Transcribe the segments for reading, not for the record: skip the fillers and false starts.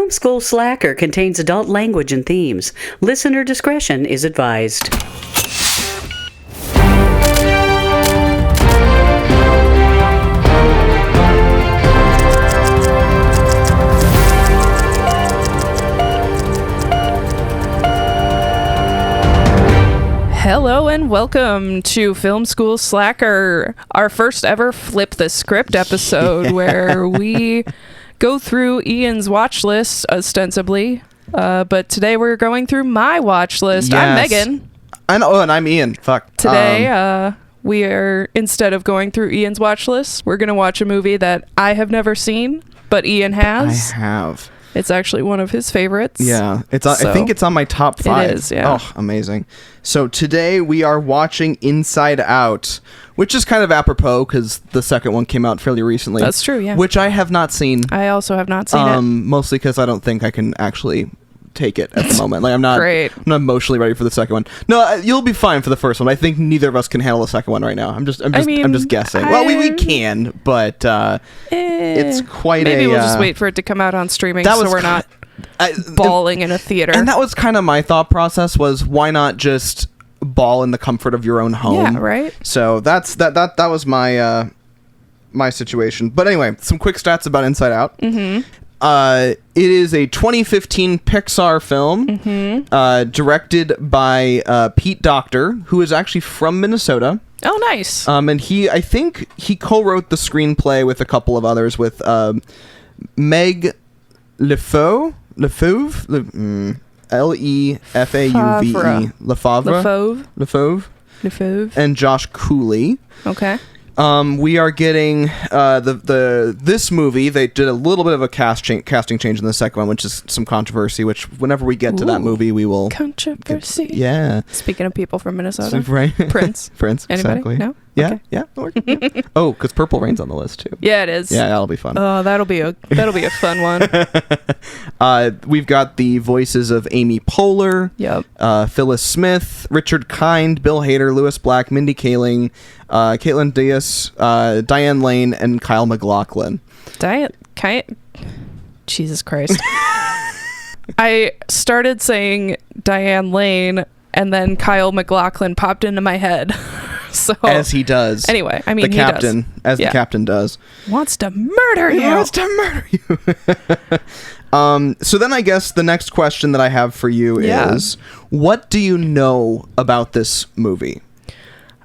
Film School Slacker contains adult language and themes. Listener discretion is advised. Hello and welcome to Film School Slacker, our first ever Flip the Script episode where we go through Ian's watch list ostensibly, but today we're going through my watch list. Yes. I'm Megan. I know, and I'm Ian. Fuck. Today, we are, instead of going through Ian's watch list, we're going to watch a movie that I have never seen, but Ian has. I have. It's actually one of his favorites. Yeah, I think it's on my top 5. It is, yeah. Oh, amazing. So today we are watching Inside Out, which is kind of apropos because the second one came out fairly recently. That's true, yeah. Which I have not seen. I also have not seen it. Mostly because I don't think I can actually take it at the moment. Like I'm not emotionally ready for the second one. No, you'll be fine for the first one. I think neither of us can handle the second one right now. I'm just guessing. Well, we can, but it's quite maybe we'll just wait for it to come out on streaming so we're not bawling in a theater. And that was kind of my thought process, was why not just bawl in the comfort of your own home? Yeah, right. So that was my my situation. But anyway, some quick stats about Inside Out. Mm-hmm. It is a 2015 Pixar film, directed by Pete Docter, who is actually from Minnesota. Oh, nice. And I think he co-wrote the screenplay with a couple of others, with Meg Lefauve, Lefauve, and Josh Cooley. Okay. We are getting this movie. They did a little bit of a casting change in the second one, which is some controversy. Which whenever we get to that movie, we will controversy. Yeah. Speaking of people from Minnesota, right? Prince. Anybody? Exactly. No. Yeah. Okay. Yeah. Oh, because Purple Rain's on the list too. Yeah, it is. Yeah, that'll be fun. Oh, that'll be a fun one. We've got the voices of Amy Poehler, Phyllis Smith, Richard Kind, Bill Hader, Lewis Black, Mindy Kaling, Caitlin Diaz, Diane Lane, and Kyle MacLachlan. Jesus Christ. I started saying Diane Lane, and then Kyle MacLachlan popped into my head. So, as he does. Anyway, I mean, the captain, the captain does. Wants to murder you. So then I guess the next question that I have for you is, what do you know about this movie?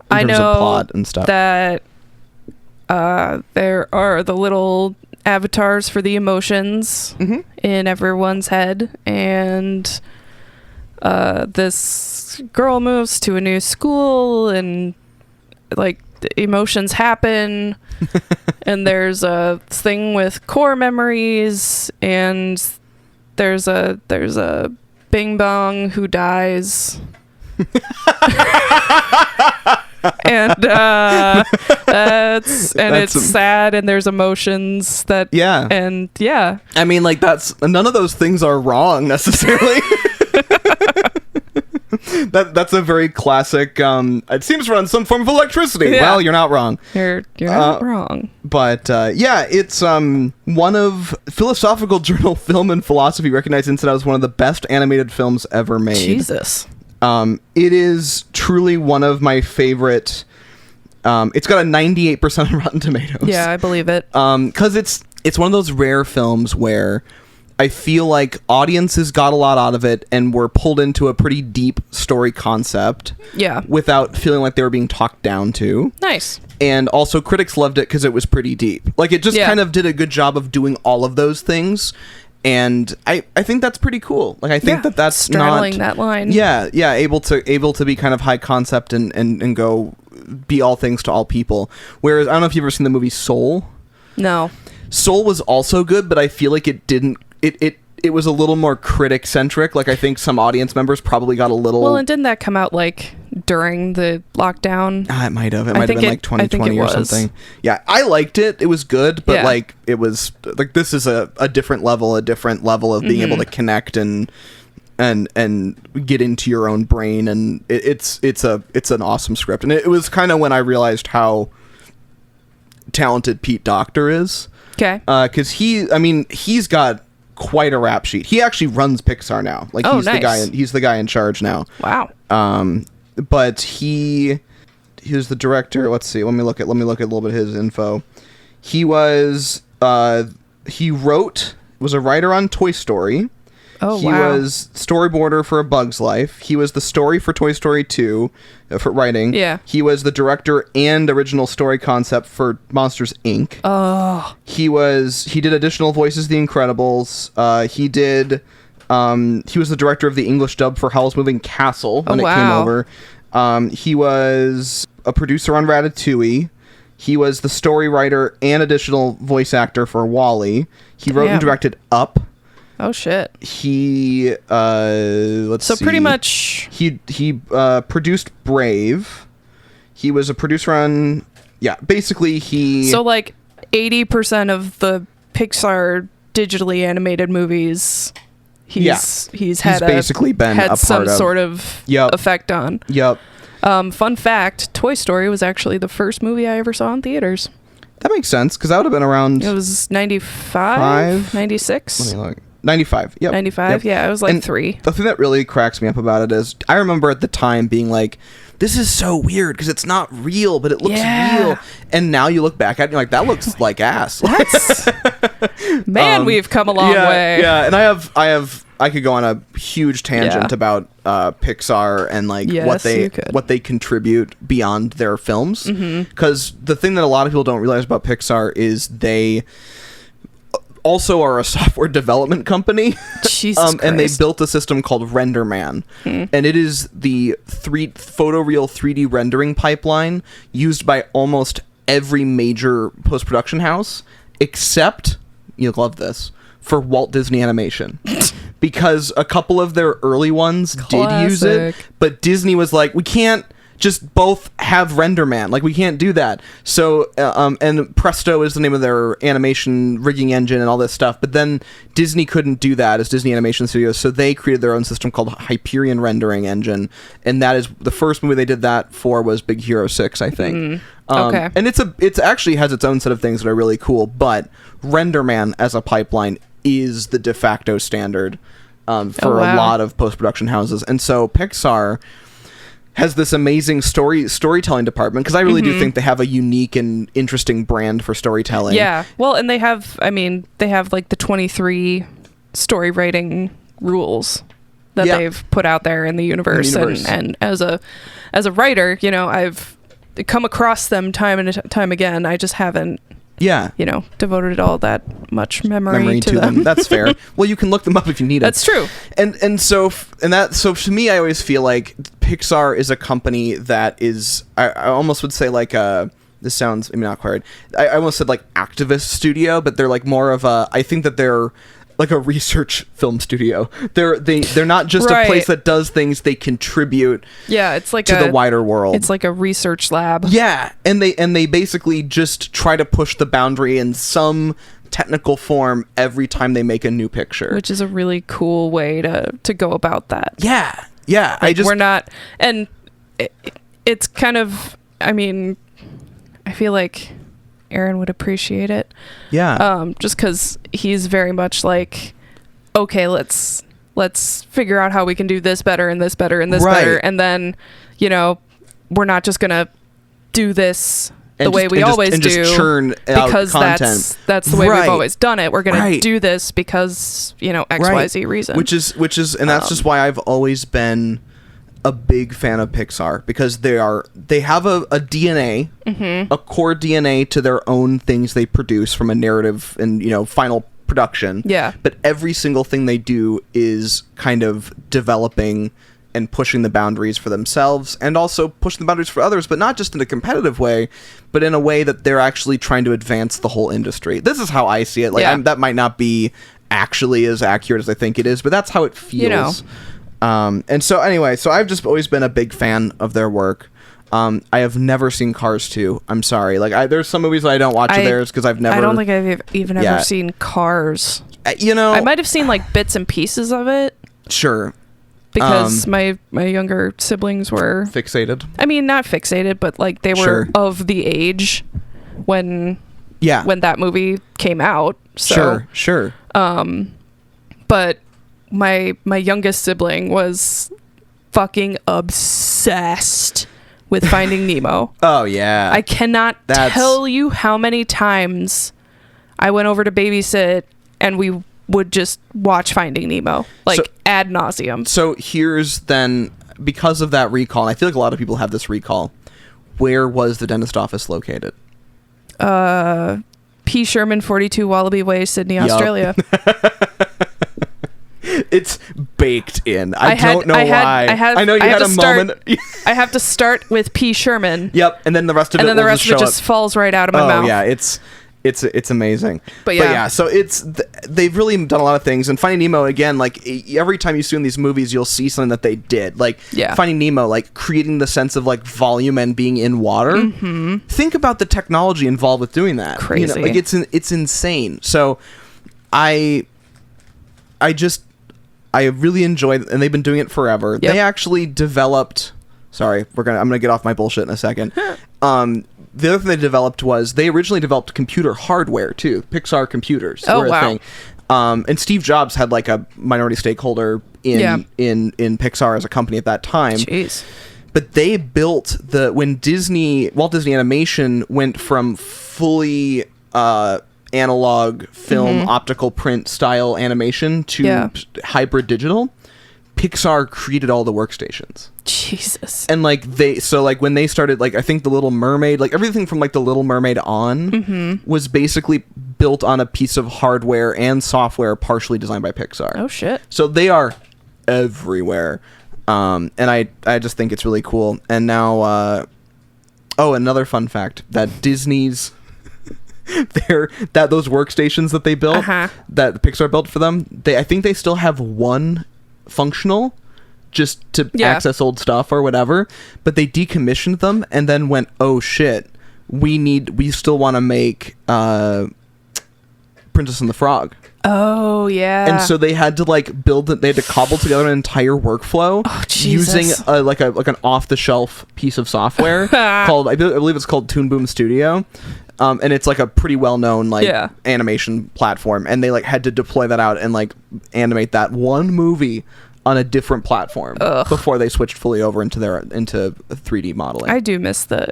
I know of plot and stuff. That there are the little avatars for the emotions in everyone's head, and this girl moves to a new school, and like emotions happen, and there's a thing with core memories, and there's a Bing Bong who dies. And it's sad, and there's emotions that I mean, like, none of those things are wrong necessarily. That's a very classic it seems to run some form of electricity. Well, you're not wrong. You're not wrong. But it's one of Philosophical Journal Film and Philosophy recognized Inside Out as one of the best animated films ever made. Jesus. It is truly one of my favorite. It's got a 98% on Rotten Tomatoes. Yeah, I believe it. Because it's one of those rare films where I feel like audiences got a lot out of it and were pulled into a pretty deep story concept. Yeah. Without feeling like they were being talked down to. Nice. And also critics loved it because it was pretty deep. Like, it just kind of did a good job of doing all of those things. And I think that's pretty cool. Like, I think that's straddling that line. Yeah, able to be kind of high concept and go be all things to all people. Whereas, I don't know if you've ever seen the movie Soul. No. Soul was also good, but I feel like it didn't. It was a little more critic centric. Like, I think some audience members probably got a little. Well, and didn't that come out like during the lockdown? It might have. It might have been like 2020 or something. Yeah, I liked it. It was good, but like, it was like, this is a different level of being able to connect and get into your own brain, and it's an awesome script. And it was kind of when I realized how talented Pete Docter is. Okay. Because he's got quite a rap sheet. He actually runs Pixar now. Like he's the guy in charge now. Wow. But he was the director. Let's see. Let me look at a little bit of his info. He was was a writer on Toy Story. Oh, he wow. was storyboarder for A Bug's Life. He was the story for Toy Story 2 for writing. Yeah. He was the director and original story concept for Monsters, Inc. Oh. He did additional voices of The Incredibles. He was the director of the English dub for Howl's Moving Castle when it came over. He was a producer on Ratatouille. He was the story writer and additional voice actor for WALL-E. He wrote and directed Up. Oh shit. He pretty much he produced Brave. He was a producer on basically So like 80% of the Pixar digitally animated movies he's basically been a part some of. sort of effect on. Yep. Fun fact, Toy Story was actually the first movie I ever saw in theaters. That makes sense because that would have been around It was 95, 96. Let me look. 95. Yep. 95. Yeah, I was like 3. The thing that really cracks me up about it is I remember at the time being like, this is so weird because it's not real, but it looks real. And now you look back at it and you're like, that looks like ass. Man, we've come a long way. Yeah, and I could go on a huge tangent about Pixar and like what they contribute beyond their films. Because the thing that a lot of people don't realize about Pixar is they also are a software development company. Jesus Christ. And they built a system called RenderMan. And it is the photoreal 3D rendering pipeline used by almost every major post-production house, except, you'll love this, for Walt Disney Animation. Because a couple of their early ones did use it, but Disney was like, we can't just both have RenderMan. Like, we can't do that. So, and Presto is the name of their animation rigging engine and all this stuff. But then Disney couldn't do that as Disney Animation Studios, so they created their own system called Hyperion Rendering Engine. And that is the first movie they did that for was Big Hero 6, I think. Okay. And it's actually has its own set of things that are really cool. But RenderMan as a pipeline is the de facto standard for a lot of post-production houses. And so Pixar has this amazing storytelling department because I really do think they have a unique and interesting brand for storytelling. Yeah. Well, and they have like the 23 story writing rules that they've put out there in the universe. And as a writer, you know, I've come across them time and time again. I just haven't devoted all that much memory to them. That's fair. Well, you can look them up if you need it. That's true. So to me, I always feel like Pixar is a company that is, I almost would say like this sounds maybe not quite right. I almost said like activist studio, but they're like more of I think that they're like a research film studio. They're not just a place that does things, they contribute it's like to the wider world. It's like a research lab. Yeah, and they basically just try to push the boundary in some technical form every time they make a new picture. Which is a really cool way to go about that. Yeah. Yeah, like we're not, and it's kind of, I mean, I feel like Aaron would appreciate it. Yeah. Just because he's very much like, okay, let's figure out how we can do this better and this better and this better, and then, you know, we're not just gonna do this the way we always do, just churn out because content. that's the way we've always done it. We're gonna do this because, you know, XYZ reason. Which is, and that's just why I've always been a big fan of Pixar, because they have a DNA, a core DNA to their own things they produce from a narrative and, you know, final production. Yeah. But every single thing they do is kind of developing and pushing the boundaries for themselves and also pushing the boundaries for others, but not just in a competitive way, but in a way that they're actually trying to advance the whole industry. This is how I see it. Like, that might not be actually as accurate as I think it is, but that's how it feels. You know. And so anyway, so I've just always been a big fan of their work. I have never seen Cars 2. I'm sorry. Like, there's some movies that I don't watch of theirs because I've never... I don't think I've even ever seen Cars. You know... I might have seen, like, bits and pieces of it. Sure. Because my younger siblings were... Fixated? I mean, not fixated, but, like, they were of the age when that movie came out. So, sure. But my youngest sibling was fucking obsessed with Finding Nemo. Oh yeah. I cannot tell you how many times I went over to babysit and we would just watch Finding Nemo, ad nauseum. So here's then, because of that recall, and I feel like a lot of people have this recall, where was the dentist office located? P. Sherman, 42 Wallaby Way, Sydney, Australia. It's baked in. I don't know why. I know you had a moment. I have to start with P. Sherman. Yep, and then the rest of it just falls right out of my mouth. Oh yeah, it's amazing. But yeah, so they've really done a lot of things. And Finding Nemo, again, like every time you see in these movies, you'll see something that they did. Like Finding Nemo, like creating the sense of like volume and being in water. Mm-hmm. Think about the technology involved with doing that. Crazy. You know, like it's insane. So I really enjoyed, and they've been doing it forever. Yep. They actually developed. Sorry, I'm gonna get off my bullshit in a second. The other thing they developed was they originally developed computer hardware too. Pixar computers were a thing. And Steve Jobs had like a minority stakeholder in Pixar as a company at that time. Jeez. But they built when Walt Disney Animation went from fully analog film optical print style animation to hybrid digital, Pixar created all the workstations. Jesus. And like when they started, like I think The Little Mermaid, like everything from like The Little Mermaid on was basically built on a piece of hardware and software partially designed by Pixar. Oh shit. So they are everywhere. And I just think it's really cool. And now another fun fact, that Disney's those workstations that they built, that Pixar built for them, I think they still have one functional just to access old stuff or whatever, but they decommissioned them and then went, oh shit, we still want to make Princess and the Frog. Oh yeah. And so they had to like they had to cobble together an entire workflow using like an off the shelf piece of software called, I believe it's called Toon Boom Studio. And it's like a pretty well-known animation platform, and they like had to deploy that out and like animate that one movie on a different platform before they switched fully over into 3D modeling. I do miss the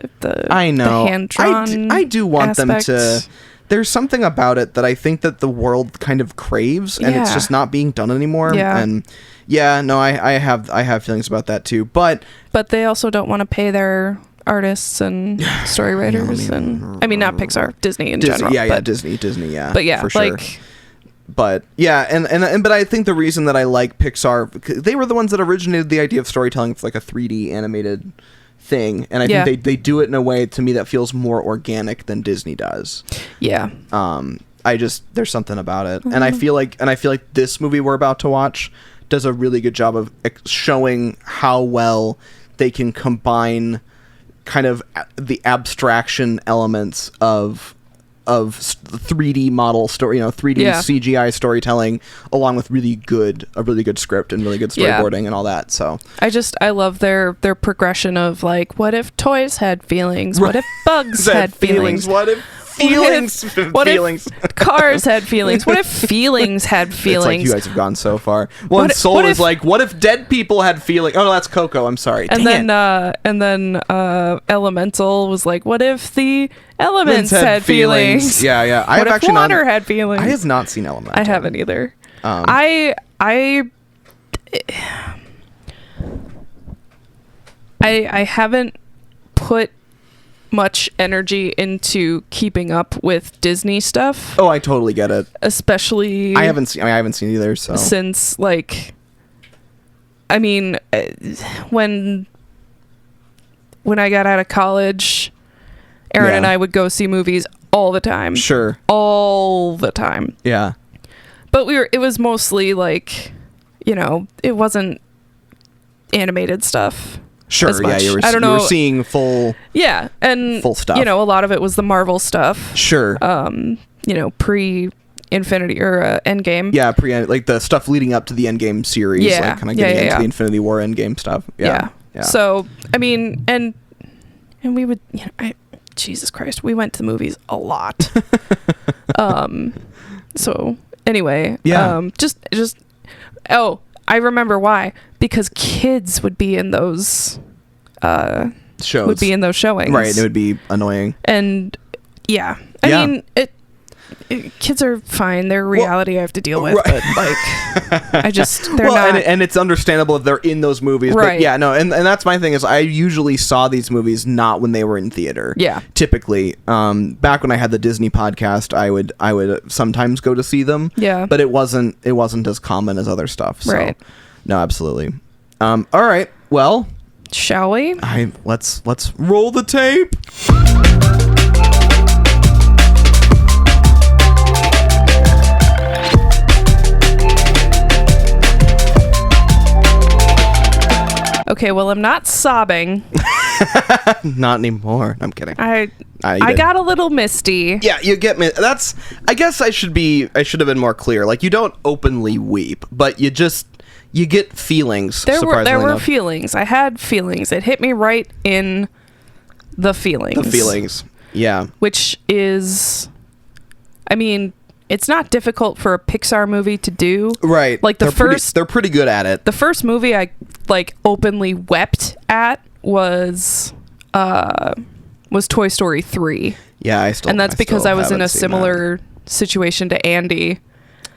I know. The hand-drawn I do want aspect. them to. There's something about it that I think that the world kind of craves, and it's just not being done anymore. Yeah. And I have feelings about that too. But they also don't want to pay their artists and story writers I mean not Pixar, Disney in general. Disney, yeah. But yeah, for sure. But yeah, and I think the reason that I like Pixar, they were the ones that originated the idea of storytelling with like a 3D animated thing, and I think they do it in a way to me that feels more organic than Disney does. Yeah. There's something about it, and I feel like this movie we're about to watch does a really good job of showing how well they can combine kind of the abstraction elements of 3D model story, 3D CGI storytelling, along with a really good script and really good storyboarding and all that. So I love their progression of like, what if toys had feelings? What if bugs had feelings? What if feelings? What if cars had feelings? What if feelings had feelings? It's like you guys have gone so far. One Soul is like, what if dead people had feelings? Oh no, that's Coco. I'm sorry. And then Elemental was like, what if the elements had feelings? Yeah. What if water had feelings? I have not seen Elemental. I haven't either. I haven't put much energy into keeping up with Disney stuff. Oh, I totally get it. Especially I haven't seen either, so since like when I got out of college, Aaron and I would go see movies all the time. Sure. All the time. Yeah. But it was mostly like, it wasn't animated stuff. Sure, yeah, you were seeing full... Yeah, and, full stuff. A lot of it was the Marvel stuff. Sure. Pre-Infinity, or Endgame. Yeah, like the stuff leading up to the Endgame series. Yeah. Like kind of getting into the Infinity War Endgame stuff. Yeah. So, I mean, and we would, Jesus Christ, we went to the movies a lot. So, anyway. Yeah. Just I remember why. Because kids would be in those shows. Would be in those showings. Right, it would be annoying. And I mean, kids are fine. They're reality I have to deal with, but like, they're not. And it's understandable if they're in those movies, right. But yeah, no, and that's my thing is I usually saw these movies not when they were in theater. Yeah. Typically, back when I had the Disney podcast, I would sometimes go to see them. Yeah. But it wasn't as common as other stuff. So. Right. No, absolutely. All right. Well, shall we? Let's roll the tape. Okay, well, I'm not sobbing. Not anymore. I'm kidding. I got a little misty. Yeah, you get me. I guess I should have been more clear. Like, you don't openly weep, but you get feelings. There were enough. feelings. I had feelings. It hit me right in the feelings. Yeah. Which is, I mean, it's not difficult for a Pixar movie to do. Right. Like they're pretty good at it. The first movie I like openly wept at was Toy Story 3. Yeah, and that's because I was in a similar situation to Andy.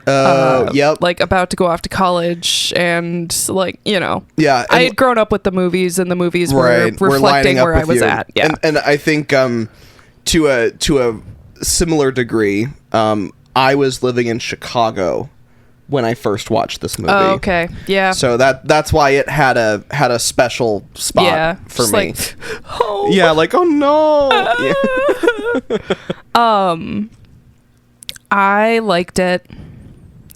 Yep. Like about to go off to college, and like, you know. Yeah. I had grown up with the movies, and the movies were reflecting where I was at. Yeah. And I think to a similar degree, I was living in Chicago when I first watched this movie. Oh, okay. Yeah. So that's why it had a special spot for me. Like, oh. Yeah, like, oh no. I liked it.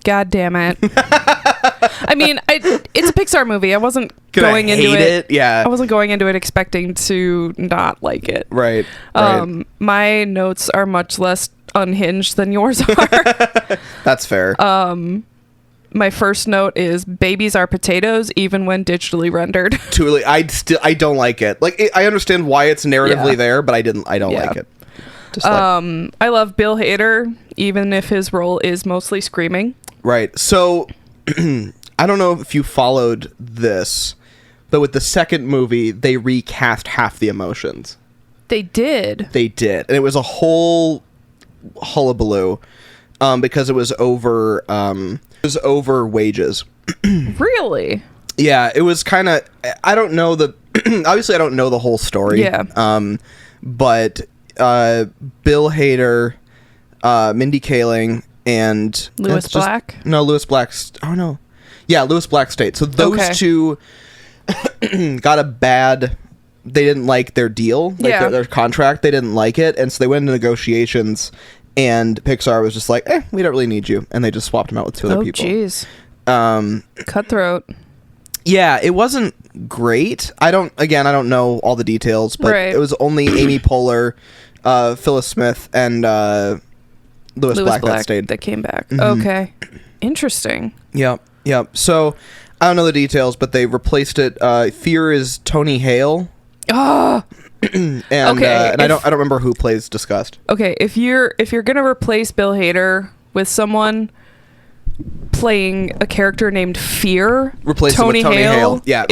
God damn it. I mean, it's a Pixar movie. I wasn't going into it. Yeah. I wasn't going into it expecting to not like it. Right. My notes are much less unhinged than yours are. That's fair. My first note is babies are potatoes even when digitally rendered. Truly, I don't like it. Like, I understand why it's narratively there, but I don't like it. Just I love Bill Hader, even if his role is mostly screaming. Right. So I don't know if you followed this, but with the second movie, they recast half the emotions. They did. And it was a whole hullabaloo because it was over wages. Really? Yeah, it was kind of, I don't know obviously I don't know the whole story. Yeah. But Bill Hader, Mindy Kaling, and Louis Black? Louis Black. Oh no. Yeah, Louis Black stayed. So those two got a bad, they didn't like their deal, like their contract. They didn't like it, and so they went into negotiations, and Pixar was just like, we don't really need you, and they just swapped them out with two other people. Oh, jeez. Cutthroat. Yeah, it wasn't great. I don't know all the details, but it was only Amy Poehler, Phyllis Smith, and Louis Black that stayed. That came back. Mm-hmm. Okay. Interesting. Yep. So, I don't know the details, but they replaced it. Fear is Tony Hale. Oh. and I don't remember who plays Disgust. Okay, if you're gonna replace Bill Hader with someone playing a character named Fear, replace Tony Hale. Yeah,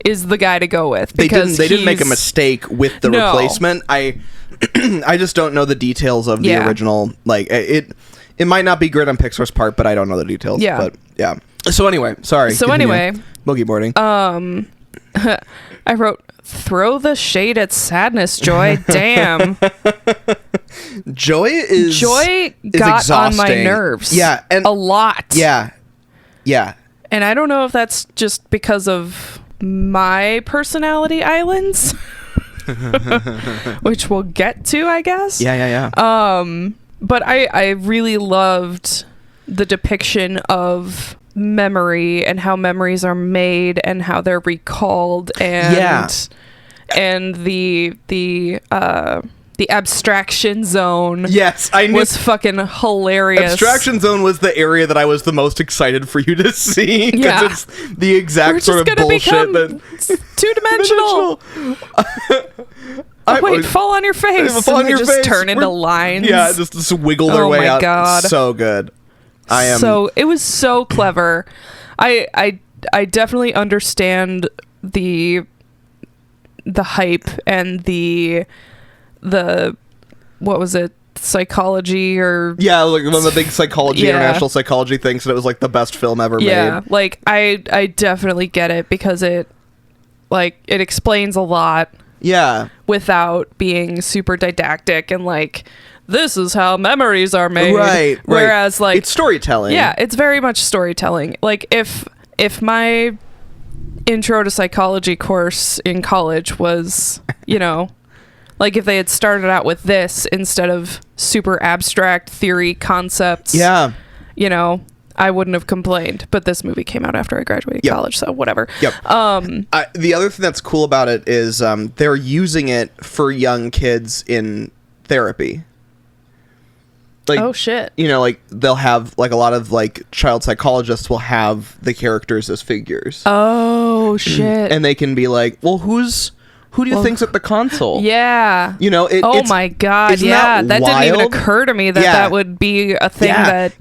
is the guy to go with. They didn't make a mistake with the replacement. I just don't know the details of the original. Like, it might not be great on Pixar's part, but I don't know the details. Yeah. But yeah. So anyway, sorry. Boogie boarding. I wrote, throw the shade at sadness, Joy. Damn. Joy got exhausting. on my nerves. Yeah. And a lot. Yeah. And I don't know if that's just because of my personality islands, which we'll get to, I guess. Yeah. But I really loved the depiction of memory and how memories are made and how they're recalled and the abstraction zone. Yes, I knew was fucking hilarious. Abstraction zone was the area that I was the most excited for you to see because it's the exact sort of bullshit that two-dimensional. Fall on your face. Fall on your just face. Turn into lines. Yeah, just wiggle their way out. Oh my god, so good. So it was so clever. I definitely understand the hype and the what was it, psychology or like one of the big psychology international psychology things that it was like the best film ever made. Like I definitely get it because it explains a lot without being super didactic and like this is how memories are made, right? Whereas like it's storytelling. It's very much storytelling. Like if my intro to psychology course in college was like if they had started out with this instead of super abstract theory concepts, I wouldn't have complained. But this movie came out after I graduated college, so whatever. The other thing that's cool about it is they're using it for young kids in therapy. Like, oh shit. Like they'll have like a lot of like child psychologists will have the characters as figures. Oh shit. And they can be like, well, who do you think's at the console? Yeah. Oh my god. Yeah. That didn't even occur to me that would be a thing that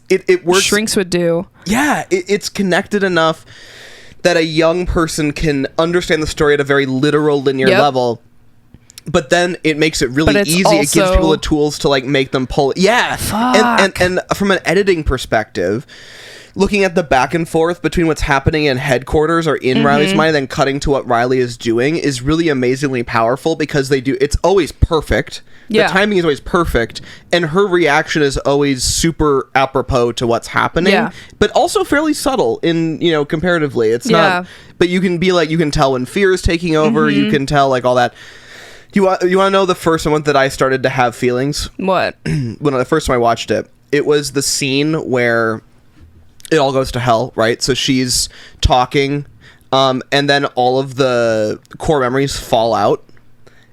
it works. Shrinks would do. Yeah. It's connected enough that a young person can understand the story at a very literal, linear level. But then it makes it really easy. It gives people the tools to like make them pull it. Yeah. Fuck. And from an editing perspective, looking at the back and forth between what's happening in headquarters or in Riley's mind and then cutting to what Riley is doing is really amazingly powerful because it's always perfect. The timing is always perfect, and her reaction is always super apropos to what's happening, but also fairly subtle in, comparatively. It's not, but you can be like, you can tell when fear is taking over, you can tell like all that. You want to know the first one that I started to have feelings? What? When the first time I watched it, it was the scene where it all goes to hell, right? So she's talking, and then all of the core memories fall out,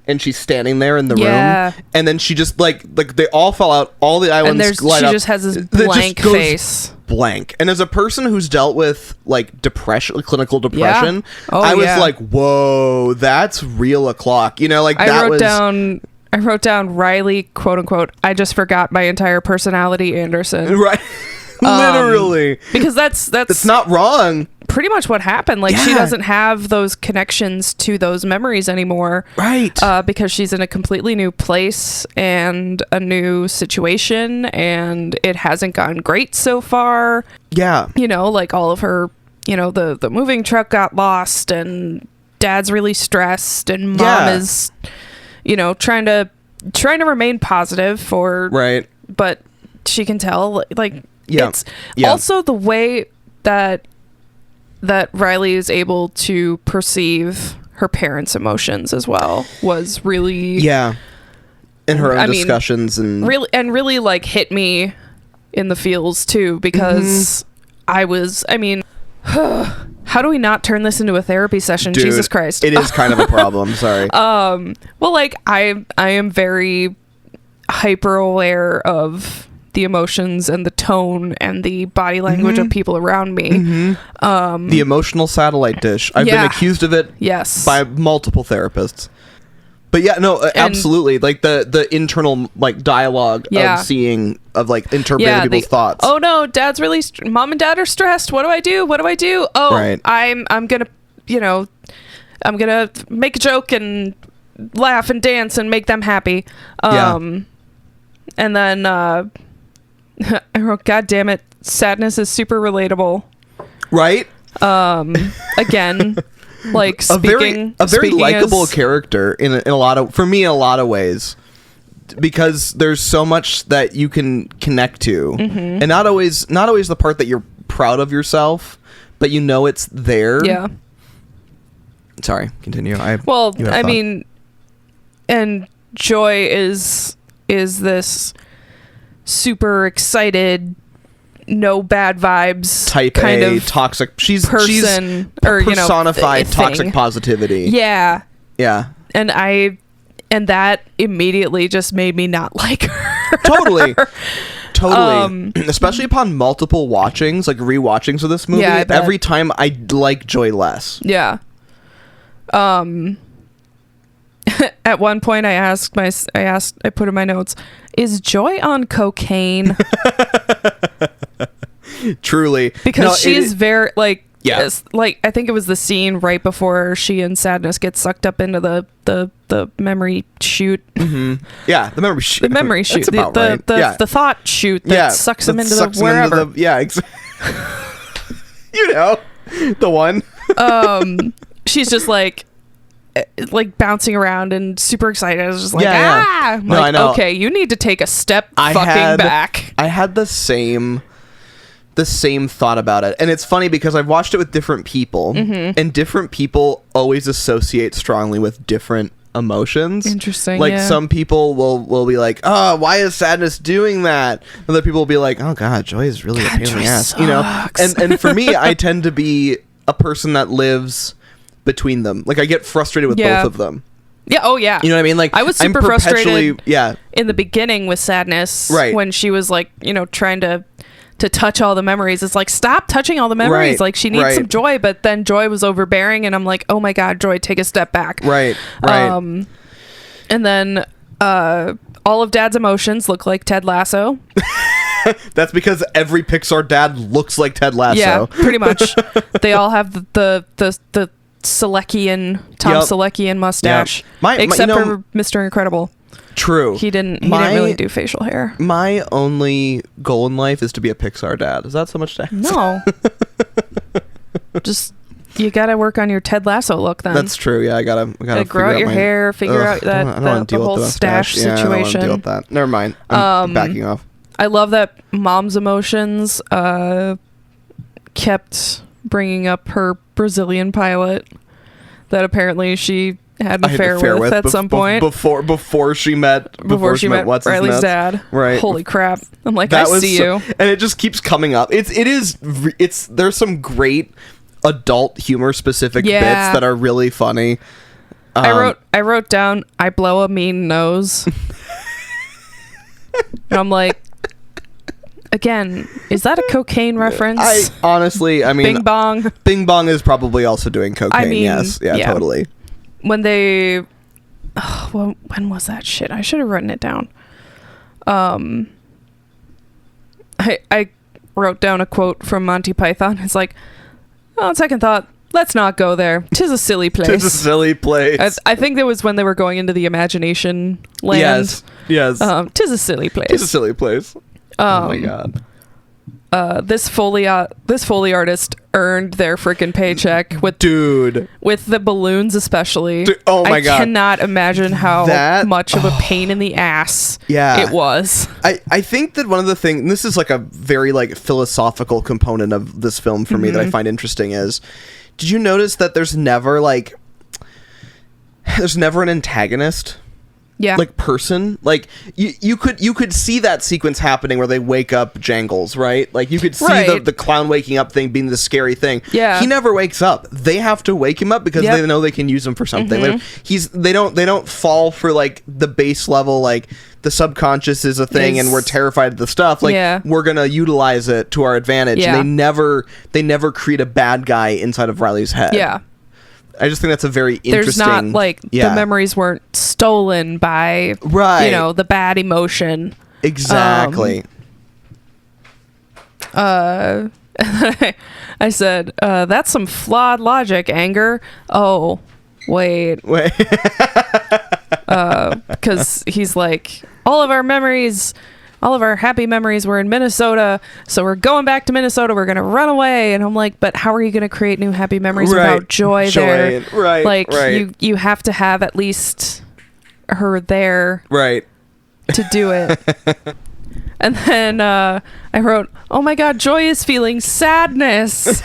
and she's standing there in the room, and then she just like they all fall out, all the islands light up. She just has this blank face. Blank. And as a person who's dealt with like depression, clinical depression, I was like, whoa, that's real o'clock. I wrote down Riley, quote unquote, I just forgot my entire personality, Anderson. Right. Literally. Because that's not wrong. Pretty much what happened. Like she doesn't have those connections to those memories anymore. Right. Because she's in a completely new place and a new situation, and it hasn't gone great so far. Yeah. Like all of her, the moving truck got lost, and dad's really stressed, and mom is, trying to remain positive right. But she can tell like it's also the way that Riley is able to perceive her parents' emotions as well was really in her own discussions and really like hit me in the feels too, because how do we not turn this into a therapy session? Dude, Jesus Christ, it is kind of a problem. Sorry. Well, like I am very hyper aware of the emotions and the tone and the body language of people around me. The emotional satellite dish. I've been accused of it by multiple therapists. But absolutely. Like the internal like dialogue of seeing, of like interpreting people's thoughts. Oh no, dad's really mom and dad are stressed. What do I do? Oh, right. I'm gonna I'm gonna make a joke and laugh and dance and make them happy. And then I wrote, God damn it, sadness is super relatable. Right? Again, like a very likable character in a lot of ways, because there's so much that you can connect to, and not always the part that you're proud of yourself, but it's there. Yeah. Sorry, continue. And Joy is this super excited, no bad vibes type kind A of toxic she's personified toxic positivity. Yeah. And that immediately just made me not like her. Totally. Especially upon multiple watchings, like rewatchings of this movie, every time I like Joy less. Yeah. At one point I put in my notes, is Joy on cocaine? Truly. Because she is very, like, yeah. Like, I think it was the scene right before she and Sadness get sucked up into the memory chute. Mm-hmm. Yeah, the memory chute. The memory chute. The thought chute that sucks them into the wherever. You know, the one. She's just like bouncing around and super excited. I was just like, I'm no, like, I know. Okay, you need to take a step back. I had the same thought about it, and it's funny because I've watched it with different people, and different people always associate strongly with different emotions. Interesting. Like some people will be like, oh, why is Sadness doing that? Other people will be like, oh god, Joy is really a pain in the ass. Sucks. You know, and for me, I tend to be a person that lives between them. Like I get frustrated with both of them. Yeah. Oh yeah. You know what I mean? Like I was super frustrated. Yeah. In the beginning with Sadness, right, when she was like, you know, trying to touch all the memories. It's like, stop touching all the memories. Right, like she needs some Joy, but then Joy was overbearing, and I'm like, oh my god, Joy, take a step back. Right. And then all of Dad's emotions look like Ted Lasso. That's because every Pixar dad looks like Ted Lasso. Yeah, pretty much. They all have the Selekian, Tom Selekian mustache, except for Mr. Incredible. True. He didn't really do facial hair. My only goal in life is to be a Pixar dad. Is that so much to ask? No. Just, you gotta work on your Ted Lasso look then. That's true. Yeah, I gotta grow out your hair, figure out the whole stash situation. I don't want to deal with that. Never mind. I'm backing off. I love that Mom's emotions kept bringing up her Brazilian pilot that apparently she had an affair with at some point before she met Riley's dad. Right. Holy crap! I'm like, I see you, and it just keeps coming up. It's there's some great adult humor specific bits that are really funny. I wrote down, I blow a mean nose, and I'm like, again, is that a cocaine reference? I mean, Bing Bong. Bing Bong is probably also doing cocaine. I mean, yes, yeah, totally. When when was that shit? I should have written it down. I wrote down a quote from Monty Python. It's like, on second thought, let's not go there. 'Tis a silly place. 'Tis a silly place. I think that was when they were going into the imagination land. Yes. 'Tis a silly place. 'Tis a silly place. Oh my god. This Foley artist earned their freaking paycheck with the balloons, especially. Oh my god! I cannot imagine how much of a pain in the ass it was. I think that one of the things, and this is like a very like philosophical component of this film for me that I find interesting is, did you notice that there's never an antagonist? Yeah. Like person, like you could see that sequence happening where they wake up Jangles, right? Like you could see the clown waking up thing being the scary thing. Yeah. He never wakes up. They have to wake him up because they know they can use him for something. They don't fall for like the base level, like the subconscious is a thing and we're terrified of the stuff. Like we're gonna utilize it to our advantage. Yeah. And they never create a bad guy inside of Riley's head. Yeah. I just think that's a very interesting... There's not, like, the memories weren't stolen by, the bad emotion. Exactly. I said, that's some flawed logic, Anger. Oh, wait. Because he's like, all of our happy memories were in Minnesota, so we're going back to Minnesota. We're going to run away. And I'm like, but how are you going to create new happy memories without Joy there? Right, like, you have to have at least her there to do it. And then I wrote, oh my god, Joy is feeling sadness.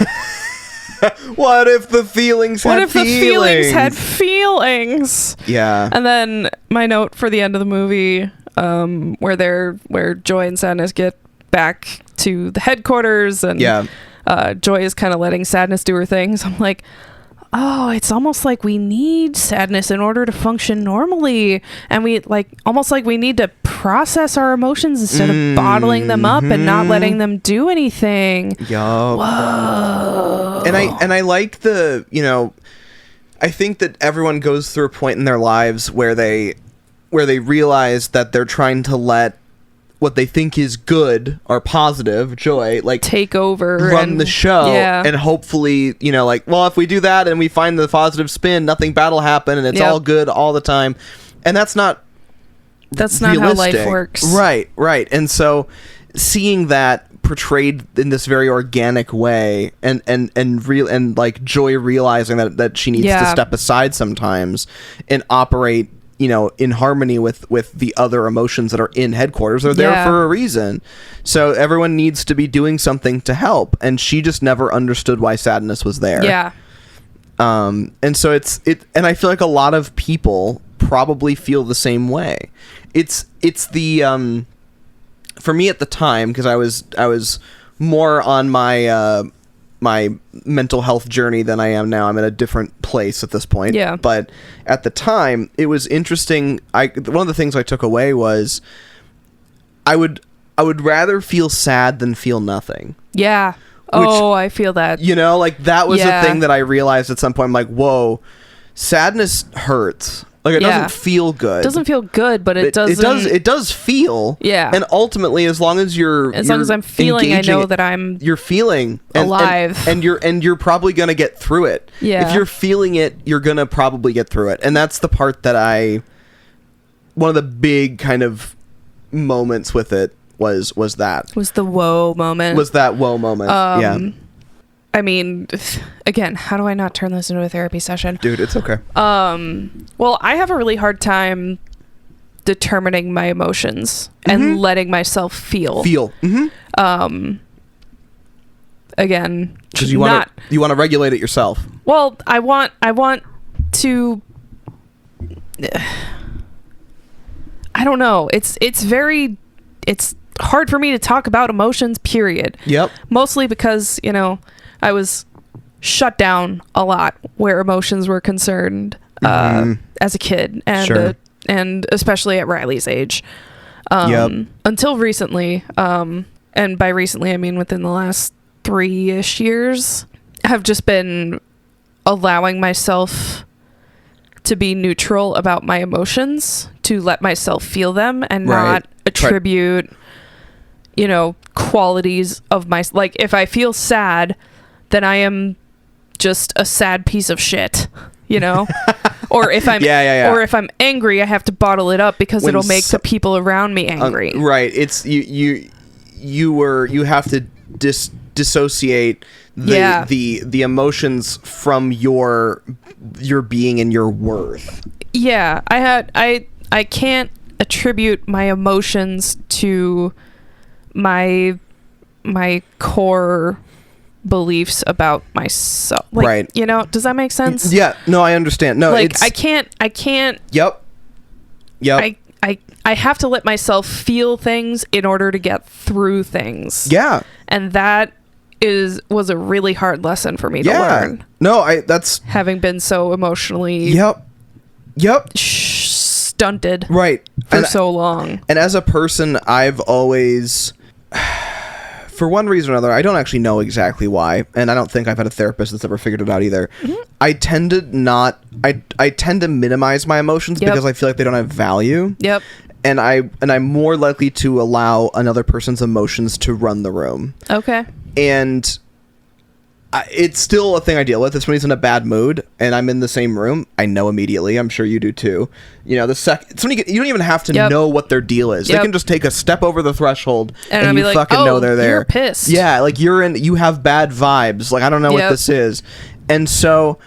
What if the feelings had feelings? Yeah. And then my note for the end of the movie, where Joy and Sadness get back to the headquarters, and Joy is kind of letting Sadness do her things. I'm like, oh, it's almost like we need Sadness in order to function normally, and we almost like we need to process our emotions instead of bottling them up and not letting them do anything. Yup. Whoa. And I like the, I think that everyone goes through a point in their lives where they realize that they're trying to let what they think is good or positive, joy, like take over, run the show, yeah. and hopefully, you know, like, well, if we do that and we find the positive spin, nothing bad will happen, and it's all good all the time, and that's not realistic. How life works. Right. And so seeing that portrayed in this very organic way, and like Joy realizing that she needs to step aside sometimes and operate, you know, in harmony with the other emotions that are in headquarters. They're there for a reason. So everyone needs to be doing something to help, and she just never understood why sadness was there. Yeah. And so and I feel like a lot of people probably feel the same way. It's the for me at the time, because I was more on my my mental health journey than I am now. I'm in a different place at this point. Yeah. But at the time, it was interesting. One of the things I took away was I would rather feel sad than feel nothing. Yeah. I feel that. You know, like that was a thing that I realized at some point. I'm like, whoa, sadness hurts. Like, it doesn't feel good. It doesn't feel good, but it doesn't. It does feel. Yeah. And ultimately, as long as I'm feeling, I know that you're feeling alive, and you're probably gonna get through it. Yeah. If you're feeling it, you're gonna probably get through it, and that's the part that one of the big kind of moments with it was that. Was the whoa moment. Was that whoa moment? Yeah. I mean, again, how do I not turn this into a therapy session? Dude, it's okay. Well, I have a really hard time determining my emotions and letting myself feel. Mm-hmm. Again, because you want to regulate it yourself. Well, I want to. I don't know. It's hard for me to talk about emotions, period. Yep. Mostly because, you know, I was shut down a lot where emotions were concerned as a kid, and and especially at Riley's age. Until recently, and by recently I mean within the last 3-ish years, have just been allowing myself to be neutral about my emotions, to let myself feel them and not attribute you know, qualities of my, like, if I feel sad, then I am just a sad piece of shit, you know? Or if I'm or if I'm angry, I have to bottle it up because it'll make the people around me angry. Right. It's you have to dissociate the emotions from your being and your worth. Yeah. I can't attribute my emotions to my core beliefs about myself, like, right? You know, does that make sense? Yeah. No, I understand. No, like I can't. Yep. I have to let myself feel things in order to get through things. Yeah. And that was a really hard lesson for me to learn. No, that's having been so emotionally. Yep. Stunted. Right. For so long. And as a person, I've always, for one reason or another, I don't actually know exactly why, and I don't think I've had a therapist that's ever figured it out either. Mm-hmm. I tend to minimize my emotions because I feel like they don't have value. Yep. And I'm more likely to allow another person's emotions to run the room. Okay. And it's still a thing I deal with. If somebody's in a bad mood and I'm in the same room, I know immediately. I'm sure you do too. You know, you don't even have to know what their deal is. They can just take a step over the threshold and you fucking know they're there. You're pissed. Yeah, like you have bad vibes. Like, I don't know what this is. And so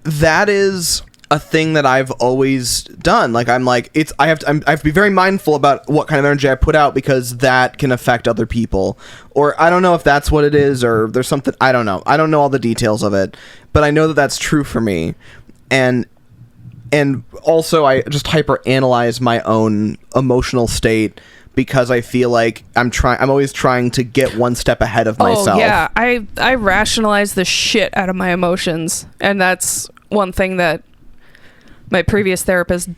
that is a thing that I've always done. Like, I'm like, I have to be very mindful about what kind of energy I put out, because that can affect other people. Or I don't know if that's what it is, or there's something, I don't know. I don't know all the details of it, but I know that that's true for me. And also I just hyper analyze my own emotional state, because I feel like I'm always trying to get one step ahead of myself. Oh yeah, I rationalize the shit out of my emotions, and that's one thing that my previous therapist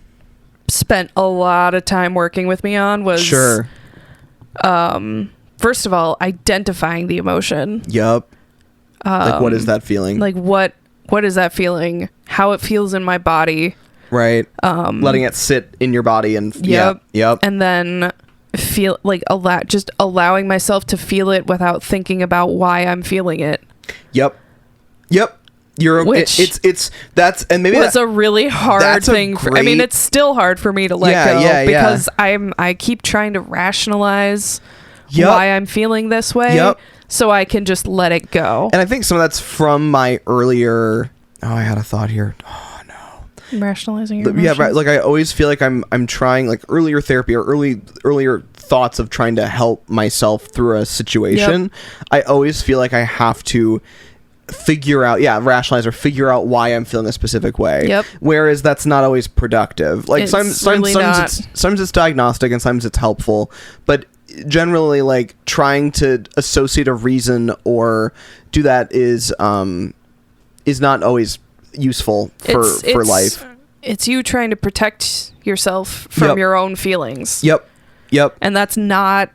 spent a lot of time working with me on. Was first of all, identifying the emotion. Yep. Like, what is that feeling? Like, what is that feeling? How it feels in my body. Right. Letting it sit in your body and Yep. And then feel like allowing myself to feel it without thinking about why I'm feeling it. Yep. That's a really hard thing. I mean, it's still hard for me to let go because I keep trying to rationalize why I'm feeling this way, so I can just let it go. And I think some of that's from my earlier. Oh, I had a thought here. Oh no, rationalizing your emotions. Yeah, right. Like I always feel like I'm trying, like earlier therapy or earlier thoughts of trying to help myself through a situation. I always feel like I have to rationalize or figure out why I'm feeling a specific way. Whereas that's not always productive. Like sometimes it's diagnostic and sometimes it's helpful, but generally, like trying to associate a reason or do that is not always useful for life. It's you trying to protect yourself from your own feelings. Yep. And that's not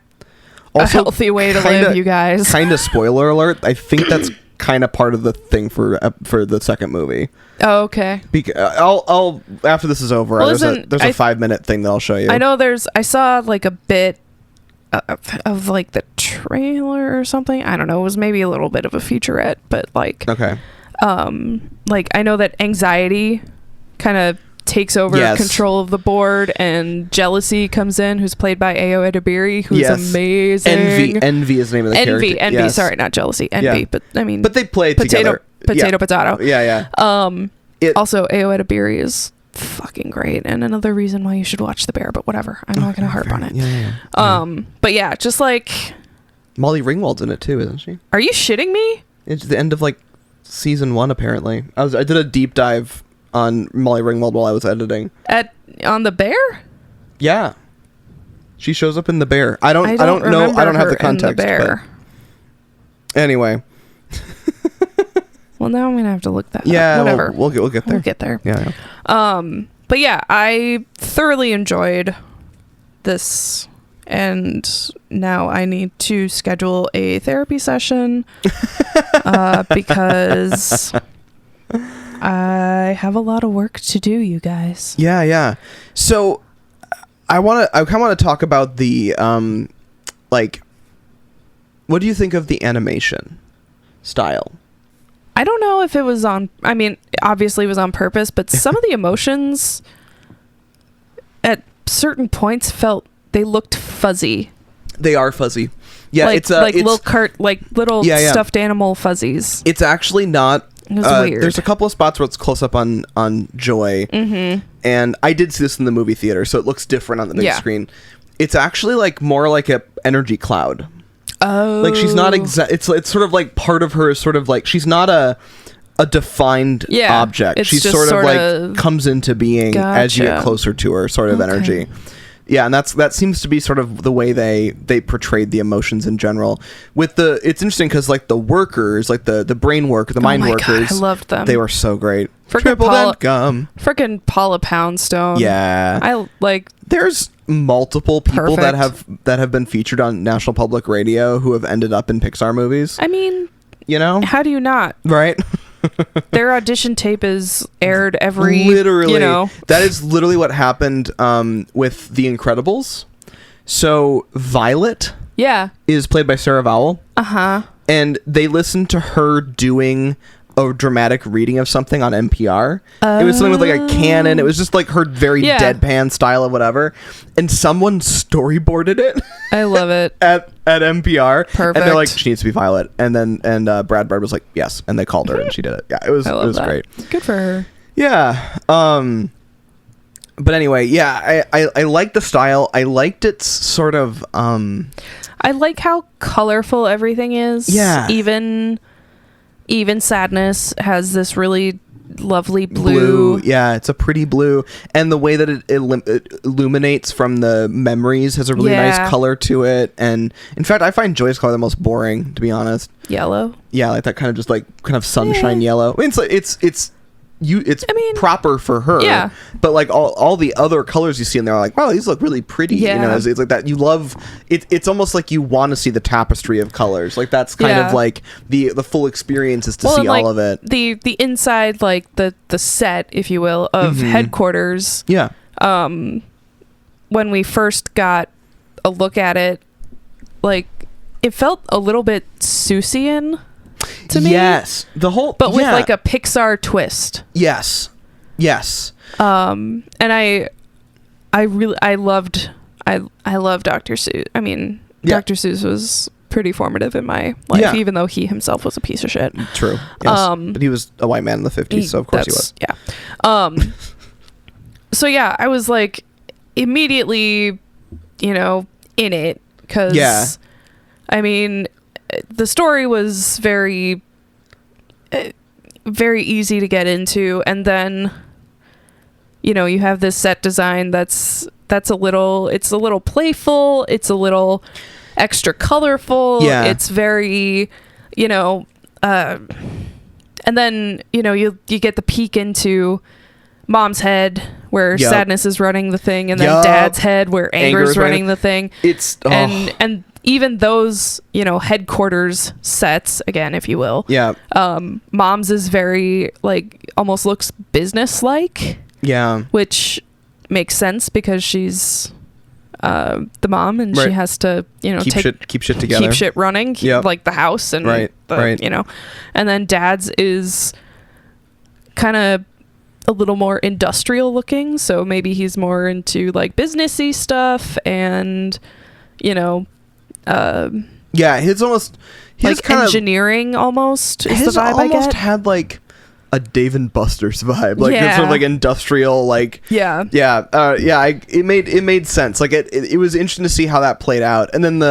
also a healthy way to live, you guys. Kind of spoiler alert. I think that's kind of part of the thing for the second movie. Oh, okay. I'll after this is over. There's a 5-minute thing that I'll show you. I know I saw like a bit of like the trailer or something. I don't know. It was maybe a little bit of a featurette, but like okay. Like I know that anxiety kind of takes over control of the board, and jealousy comes in, who's played by Ayo Edebiri, who's amazing. Envy is the name of the character. Envy. Sorry, not jealousy. Envy. But I mean, but they play together. Potato. Yeah. Also, Ayo Edebiri is fucking great, and another reason why you should watch The Bear. But whatever, I'm not gonna harp on it. But yeah, just like Molly Ringwald's in it too, isn't she? Are you shitting me? It's the end of like season 1 apparently. I did a deep dive on Molly Ringwald while I was editing. On The Bear? Yeah. She shows up in The Bear. I don't know. I don't have the context. The Bear. But anyway. Well, now I'm gonna have to look that up. Whatever. We'll get there. We'll get there. Yeah. But yeah, I thoroughly enjoyed this, and now I need to schedule a therapy session because I have a lot of work to do, you guys. Yeah. So I kind of want to talk about the like, what do you think of the animation style? I don't know if it was obviously it was on purpose, but some of the emotions at certain points they looked fuzzy. They are fuzzy. Yeah, it's little stuffed animal fuzzies. It's actually not. It was weird. There's a couple of spots where it's close up on Joy, and I did see this in the movie theater, so it looks different on the big screen. It's actually like more like a energy cloud. Oh, like she's not it's sort of like part of her is sort of like she's not a defined object. She sort of like comes into being as you get closer to her, sort of energy. Yeah, and that seems to be sort of the way they portrayed the emotions in general. It's interesting because like the workers, like the brain work, the mind workers, God, I loved them. They were so great. Freaking Paula Poundstone. Yeah, I like. There's multiple people that have been featured on National Public Radio who have ended up in Pixar movies. I mean, how do you not? Right. Their audition tape is aired every literally that is literally what happened with The Incredibles. So Violet is played by Sarah Vowell, and they listened to her doing a dramatic reading of something on NPR. It was something with like a canon. It was just like her very deadpan style of whatever, and someone storyboarded it. I love it. at NPR. Perfect. And they're like, she needs to be Violet, and then Brad Bird was like, yes, and they called her and she did it. Yeah, it was great. Good for her. Yeah. But anyway, yeah, I liked the style. I liked its sort of I like how colorful everything is. Yeah. Even Sadness has this really lovely blue. Yeah, it's a pretty blue, and the way that it illuminates from the memories has a really nice color to it. And in fact, I find Joy's color the most boring, to be honest. Yellow. Yeah, like that kind of sunshine yellow. I mean, it's proper for her. Yeah. But like all the other colors you see in there are like, wow, these look really pretty. Yeah. It's like that. You love it. It's almost like you want to see the tapestry of colors. Like that's kind of like the full experience is to see all of it. The inside, like the set, if you will, of headquarters. Yeah. When we first got a look at it, like it felt a little bit Seussian to me. Yes, the whole, but with like a Pixar twist. Yes. And I loved Dr. Seuss. I mean, Dr. Seuss was pretty formative in my life, even though he himself was a piece of shit. True. Yes. But he was a white man in the 50s, so of course he was. Yeah. So yeah, I was like immediately, in it, because I mean, the story was very, very easy to get into, and then you have this set design that's a little playful, it's a little extra colorful, it's very and then you get the peek into mom's head where sadness is running the thing, and then dad's head where anger is running the thing. It's and even those headquarters sets, again, if you will, mom's is very like almost looks business like, which makes sense because she's the mom, and she has to keep shit together, keep shit running, like the house, and and then dad's is kind of a little more industrial looking, so maybe he's more into like businessy stuff, and his almost like kind engineering almost is the vibe I get. Almost had like a Dave and Buster's vibe, like it's sort of like industrial, like it made sense. Like it was interesting to see how that played out, and then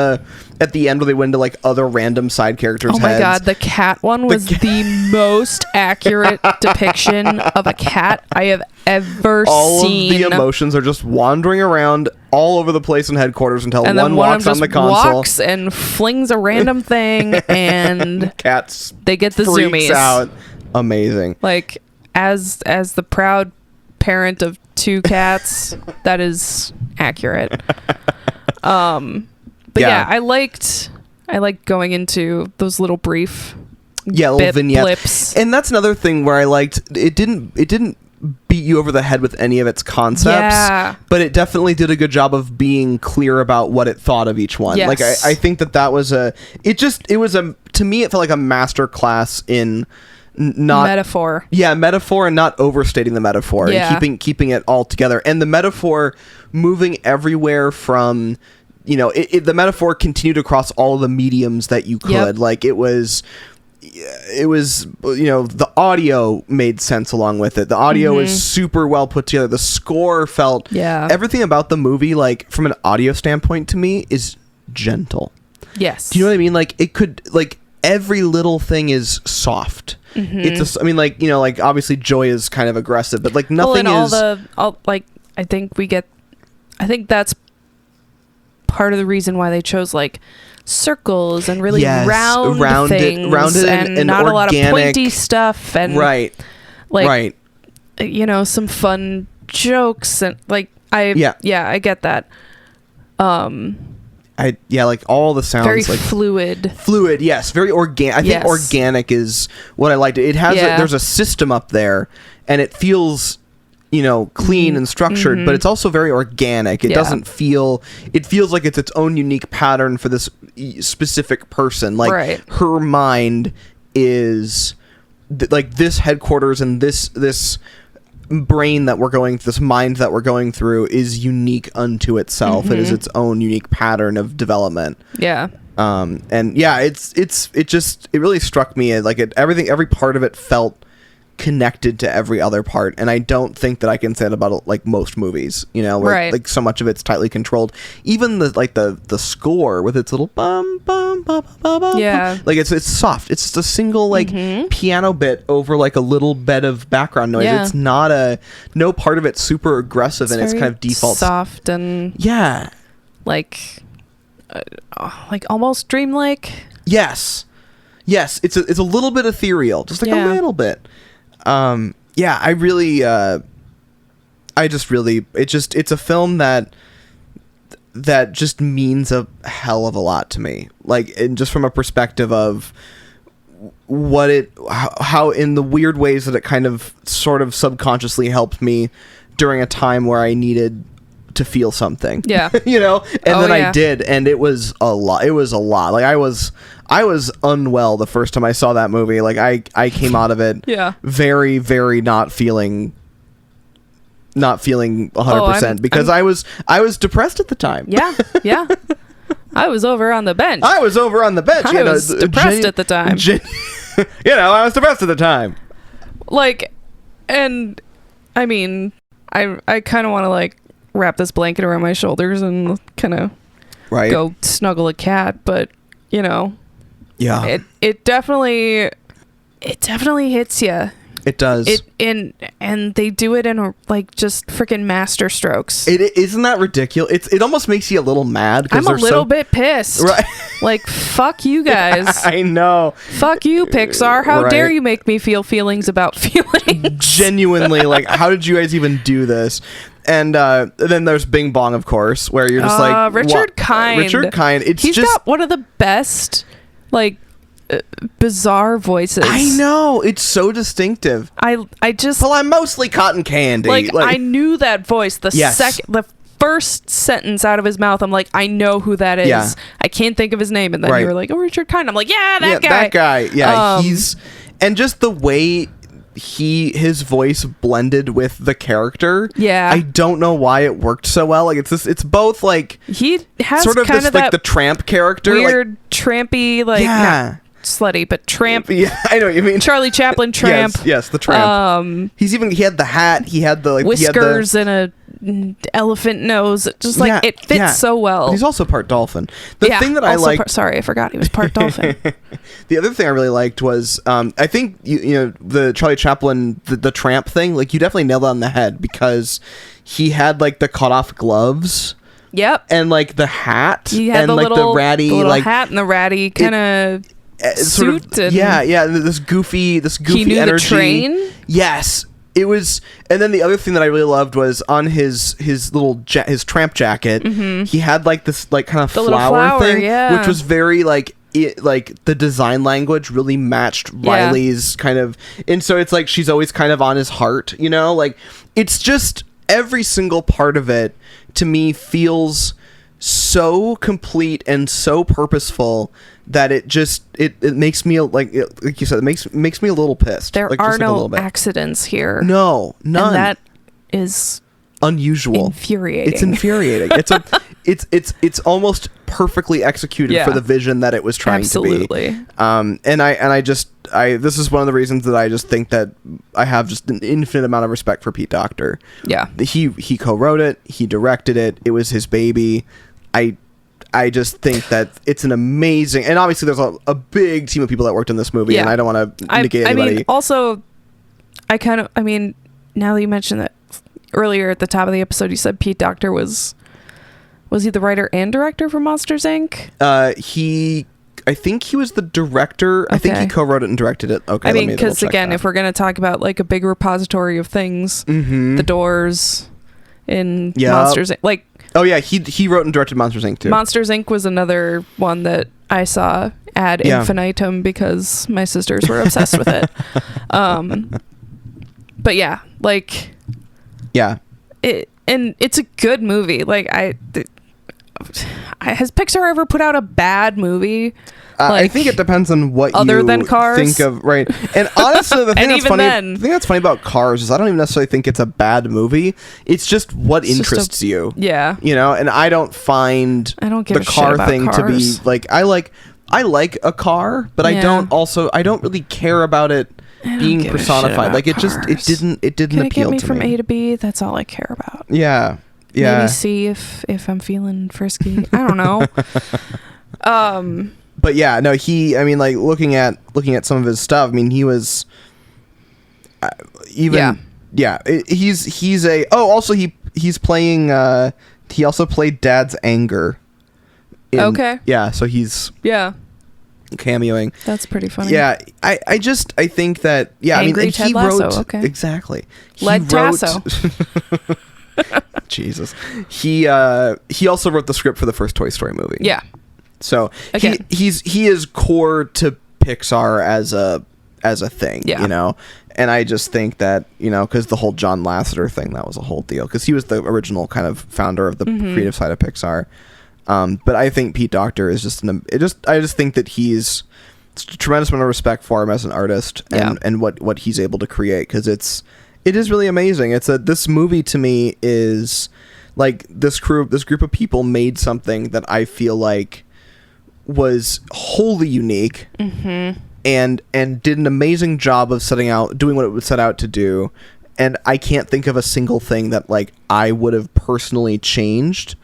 at the end where they went into like other random side characters' heads. Oh my god, the cat one was the most accurate depiction of a cat I have ever seen. All of the emotions are just wandering around all over the place in headquarters until one walks on the console, walks and flings a random thing, and cats they get the zoomies out. Amazing. Like as the proud parent of 2 cats, that is accurate. But I liked going into those little brief little vignettes. Blips. And that's another thing where I liked it didn't beat you over the head with any of its concepts, but it definitely did a good job of being clear about what it thought of each one. Like I think that was to me it felt like a master class in not metaphor, metaphor, and not overstating the metaphor, and keeping it all together, and the metaphor moving everywhere from the metaphor continued across all of the mediums that you could. Like it was the audio made sense along with it. The audio is super well put together. The score felt everything about the movie, like from an audio standpoint, to me is gentle. Yes. Do you know what I mean? Like it could, like every little thing is soft. It's like obviously Joy is kind of aggressive, but like nothing is. I think that's part of the reason why they chose like circles and really rounded things and not organic, a lot of pointy stuff, and some fun jokes, and like I get that. Like all the sounds, very like fluid, yes, very organic. I think organic is what I liked. It has there's a system up there, and it feels clean and structured, but it's also very organic. It doesn't feel, it feels like it's its own unique pattern for this specific person. Like her mind is like this headquarters, and this brain that we're going, this mind that we're going through is unique unto itself. It is its own unique pattern of development. It really struck me like every part of it felt connected to every other part, and I don't think that I can say that about like most movies, where like so much of it's tightly controlled. Even the score with its little bum bum bum bum bum, like it's soft. It's just a single like piano bit over like a little bed of background noise. It's not no part of it's super aggressive, and it's kind of default soft and like almost dreamlike. Yes, it's a little bit ethereal, just like a little bit. I really it's a film that just means a hell of a lot to me, like, and just from a perspective of how in the weird ways that it kind of sort of subconsciously helped me during a time where I needed to feel something. Yeah. And then I did, and it was a lot. Like I was unwell the first time I saw that movie. Like I came out of it very, very not feeling 100% because I was depressed at the time. Yeah. I was over on the bench. I was depressed at the time. I was depressed at the time. Like, and I mean, I kind of want to like wrap this blanket around my shoulders and kind of go snuggle a cat, but it definitely hits you. It does. And they do it in like just freaking master strokes. Isn't that ridiculous? It almost makes you a little mad. I'm a little bit pissed. Right. Like, fuck you guys. I know. Fuck you, Pixar. How dare you make me feel feelings about feelings? Genuinely, like, how did you guys even do this? And then there's Bing Bong, of course, where you're just like Richard Kind. He's got one of the best like bizarre voices. I know, it's so distinctive. I just I'm mostly cotton candy. Like I knew that voice the first sentence out of his mouth. I'm like, I know who that is. Yeah. I can't think of his name, and then you were like, oh, Richard Kind. I'm like, that guy. Yeah, he's and just the way his voice blended with the character. Yeah, I don't know why it worked so well. Like it's both like he has sort of kind this of like the tramp character, weird trampy not slutty but tramp. Yeah, I know what you mean. Charlie Chaplin tramp. Yes, the tramp. He had the hat. He had the whiskers and a elephant nose. Just like it fits so well. But he's also part dolphin. The thing that I like. Sorry, I forgot he was part dolphin. The other thing I really liked was I think the Charlie Chaplin the tramp thing. Like you definitely nailed it on the head because he had like the cut off gloves. Yep. And like the hat. He had and the like little, the ratty like hat and the ratty kind of. Sort of, this goofy he knew energy. The train. Yes, it was. And then the other thing that I really loved was on his little his tramp jacket. Mm-hmm. He had like this like kind of flower thing, which was very like the design language really matched Riley's kind of. And so it's like she's always kind of on his heart, like it's just every single part of it to me feels so complete and so purposeful that it just it makes me like you said, it makes me a little pissed. There like, are just, no accidents here. No, none. And that is unusual. Infuriating. It's infuriating. It's almost perfectly executed for the vision that it was trying to be. Absolutely. And I this is one of the reasons that I just think that I have just an infinite amount of respect for Pete Docter. Yeah. He co-wrote it. He directed it. It was his baby. I just think that it's an amazing, and obviously there's a big team of people that worked in this movie, and I don't want to negate anybody. I mean, also, now that you mentioned that earlier at the top of the episode, you said Pete Docter was he the writer and director for Monsters, Inc.? I think he was the director. Okay. I think he co-wrote it and directed it. Okay, I mean, because again, if we're going to talk about like a big repository of things, The Doors in Monsters, Inc., like. Oh yeah, he wrote and directed Monsters, Inc. too. Monsters, Inc. was another one that I saw ad infinitum because my sisters were obsessed with it. But yeah, like it's a good movie. Like has Pixar ever put out a bad movie? I think it depends on what other than Cars think of, right? And honestly, the thing that's funny about Cars is I don't even necessarily think it's a bad movie. It's just what interests you. Yeah, and I don't give the car thing Cars. To be like I like a car, but I don't really care about it being personified. Like it didn't Can appeal get me to from me. A to B. That's all I care about. Yeah. Maybe C if I'm feeling frisky. I don't know. But yeah, no, like looking at some of his stuff, I mean, he was he's playing he also played Dad's Anger. Yeah, so he's cameoing. That's pretty funny. Yeah, I think that Angry I mean, Ted he Lasso, wrote okay. Exactly. Led Tasso. Jesus. He also wrote the script for the first Toy Story movie. Yeah. So again, he is core to Pixar as a thing, you know. And I just think that, you know, because the whole John Lasseter thing, that was a whole deal, because he was the original kind of founder of the creative side of Pixar. But I think Pete Docter is just I just think that he's a tremendous amount of respect for him as an artist and what he's able to create, because it is really amazing. This movie to me is like this group of people made something that I feel like was wholly unique. And did an amazing job of doing what it would set out to do. And I can't think of a single thing that like I would have personally changed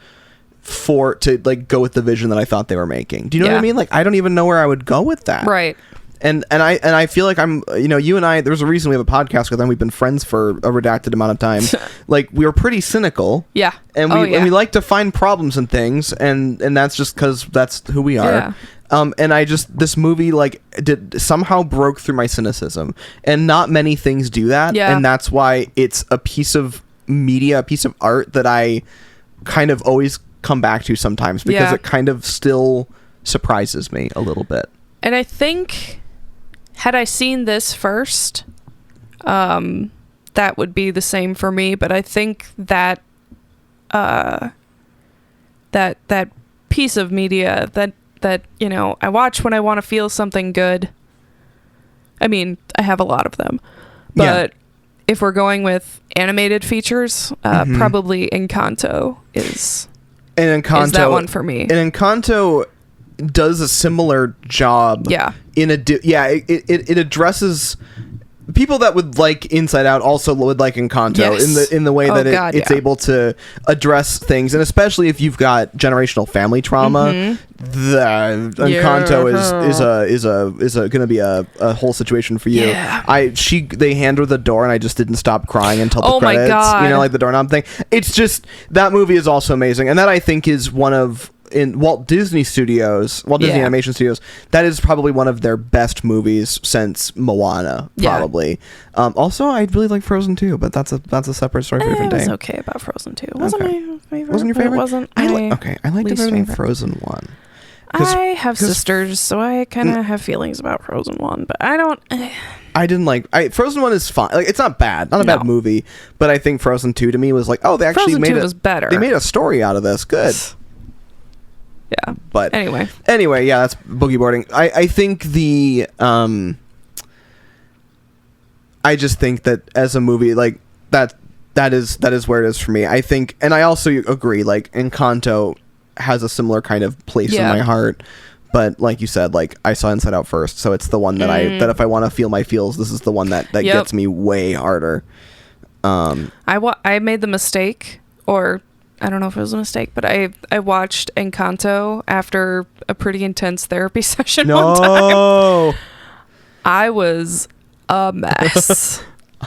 to like go with the vision that I thought they were making. Do you know what I mean? Like, I don't even know where I would go with that. Right. And I feel like I'm, you know, you and I, there's a reason we have a podcast with them. We've been friends for a redacted amount of time. Like, we were pretty cynical. Yeah. And we like to find problems in things, and that's just because that's who we are. Yeah. And this movie like somehow broke through my cynicism, and not many things do that. Yeah. And that's why it's a piece of media, a piece of art that I kind of always come back to sometimes, because it kind of still surprises me a little bit. And I think, had I seen this first, that would be the same for me. But I think that that piece of media that, you know, I watch when I want to feel something good. I mean, I have a lot of them, but if we're going with animated features, probably Encanto is that one for me. And Encanto does a similar job. Yeah. It addresses people that would like Inside Out also would like Encanto in the way that it's able to address things, and especially if you've got generational family trauma, the Encanto is going to be a whole situation for you. Yeah. They hand her the door, and I just didn't stop crying until the credits. My God. You know, like the doorknob thing. It's just, that movie is also amazing, and that I think is one of, in Walt Disney Animation Studios, that is probably one of their best movies since Moana, probably. Also, I really like Frozen 2, but that's a separate story for a different day. I was okay about Frozen 2. It wasn't my favorite. Wasn't your favorite? It wasn't. I liked it better than Frozen 1. I have sisters, so I kind of have feelings about Frozen 1, but I don't. I didn't like. Frozen 1 is fine. Like, it's not bad, not a bad movie, but I think Frozen 2 to me was like, oh, they actually Frozen 2 was better. They made a story out of this. Good. Yeah. But anyway, yeah, that's boogie boarding. I think I just think that as a movie, like, that is where it is for me. I think, and I also agree, like, Encanto has a similar kind of place in my heart. But like you said, like, I saw Inside Out first, so it's the one that that if I want to feel my feels, this is the one that gets me way harder. I made the mistake, or I don't know if it was a mistake, but I watched Encanto after a pretty intense therapy session one time. I was a mess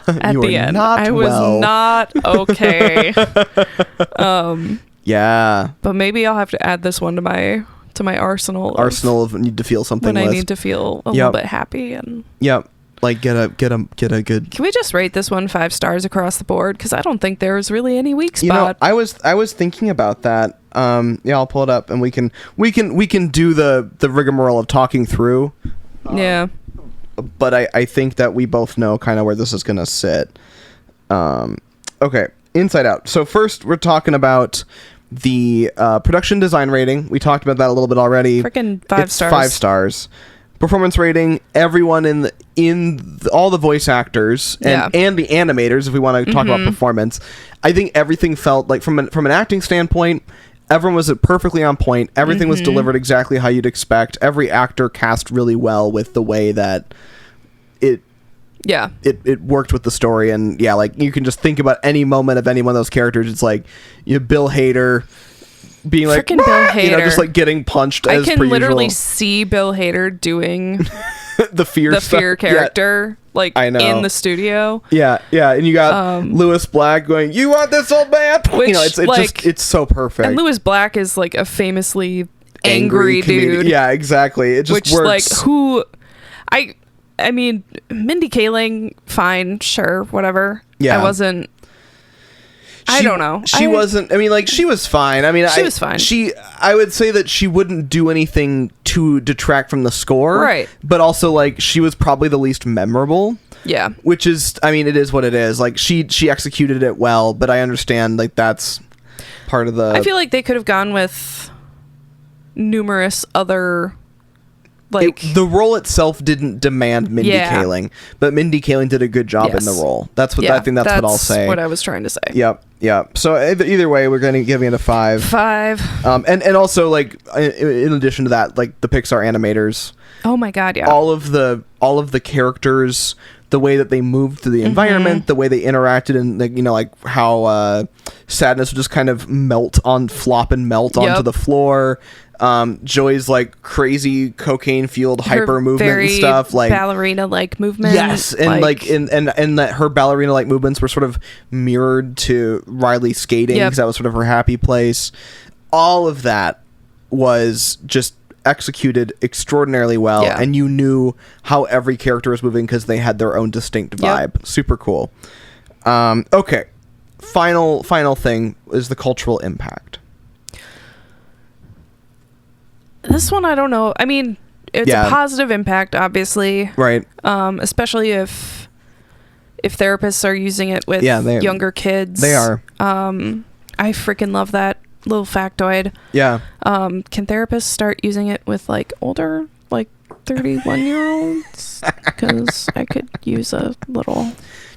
at the end. I was not okay. Yeah. But maybe I'll have to add this one to my arsenal of need to feel something when I need to feel a little bit happy. And like get a good. Can we just rate this one 5 stars across the board? Because I don't think there's really any weak spot. You know, I was thinking about that. I'll pull it up, and we can do the rigmarole of talking through. But I think that we both know kind of where this is gonna sit. Okay, Inside Out. So first, we're talking about the production design rating. We talked about that a little bit already. Freaking 5 stars. 5 stars. Performance rating, everyone all the voice actors and the animators, if we want to talk about performance. I think everything felt like, from an acting standpoint, everyone was perfectly on point. Everything was delivered exactly how you'd expect. Every actor cast really well with the way that it worked with the story. And like, you can just think about any moment of any one of those characters. It's like, Bill Hader being like, Bill Hader, just like getting punched. I can literally see Bill Hader doing the fear character, like, I know, in the studio. And you got Lewis Black going, "You want this, old man?" Which, it's so perfect. And Lewis Black is like a famously angry dude. Yeah, exactly. It just works. Like, who I mean, Mindy Kaling, fine, sure, whatever. Yeah. I wasn't. I don't know. She wasn't. I mean, like, she was fine. I mean, she was fine. I would say that she wouldn't do anything to detract from the score, right? But also, like, she was probably the least memorable. Yeah. Which is, I mean, it is what it is. Like, she executed it well, but I understand, like, that's part of the. I feel like they could have gone with numerous other. Like, the role itself didn't demand Mindy Kaling, but Mindy Kaling did a good job in the role. That's what I think. That's what I'll say. What I was trying to say. Yep. So either way, we're going to give it a 5. 5. And also, like, in addition to that, like, the Pixar animators. Oh my God! Yeah. All of the characters, the way that they moved through the environment, the way they interacted, and, like, you know, like how sadness would just kind of flop and melt onto the floor. Joy's, like, crazy cocaine fueled hyper movement and stuff, like ballerina like movement. Yes, and and that her ballerina like movements were sort of mirrored to Riley skating, because that was sort of her happy place. All of that was just executed extraordinarily well, and you knew how every character was moving because they had their own distinct vibe. Super cool. Okay, final thing is the cultural impact. This one, I don't know. I mean, it's a positive impact, obviously. Right. Especially if therapists are using it with younger kids. They are. I freaking love that little factoid. Yeah. Can therapists start using it with, like, older, like, 31-year-olds? Because I could use a little...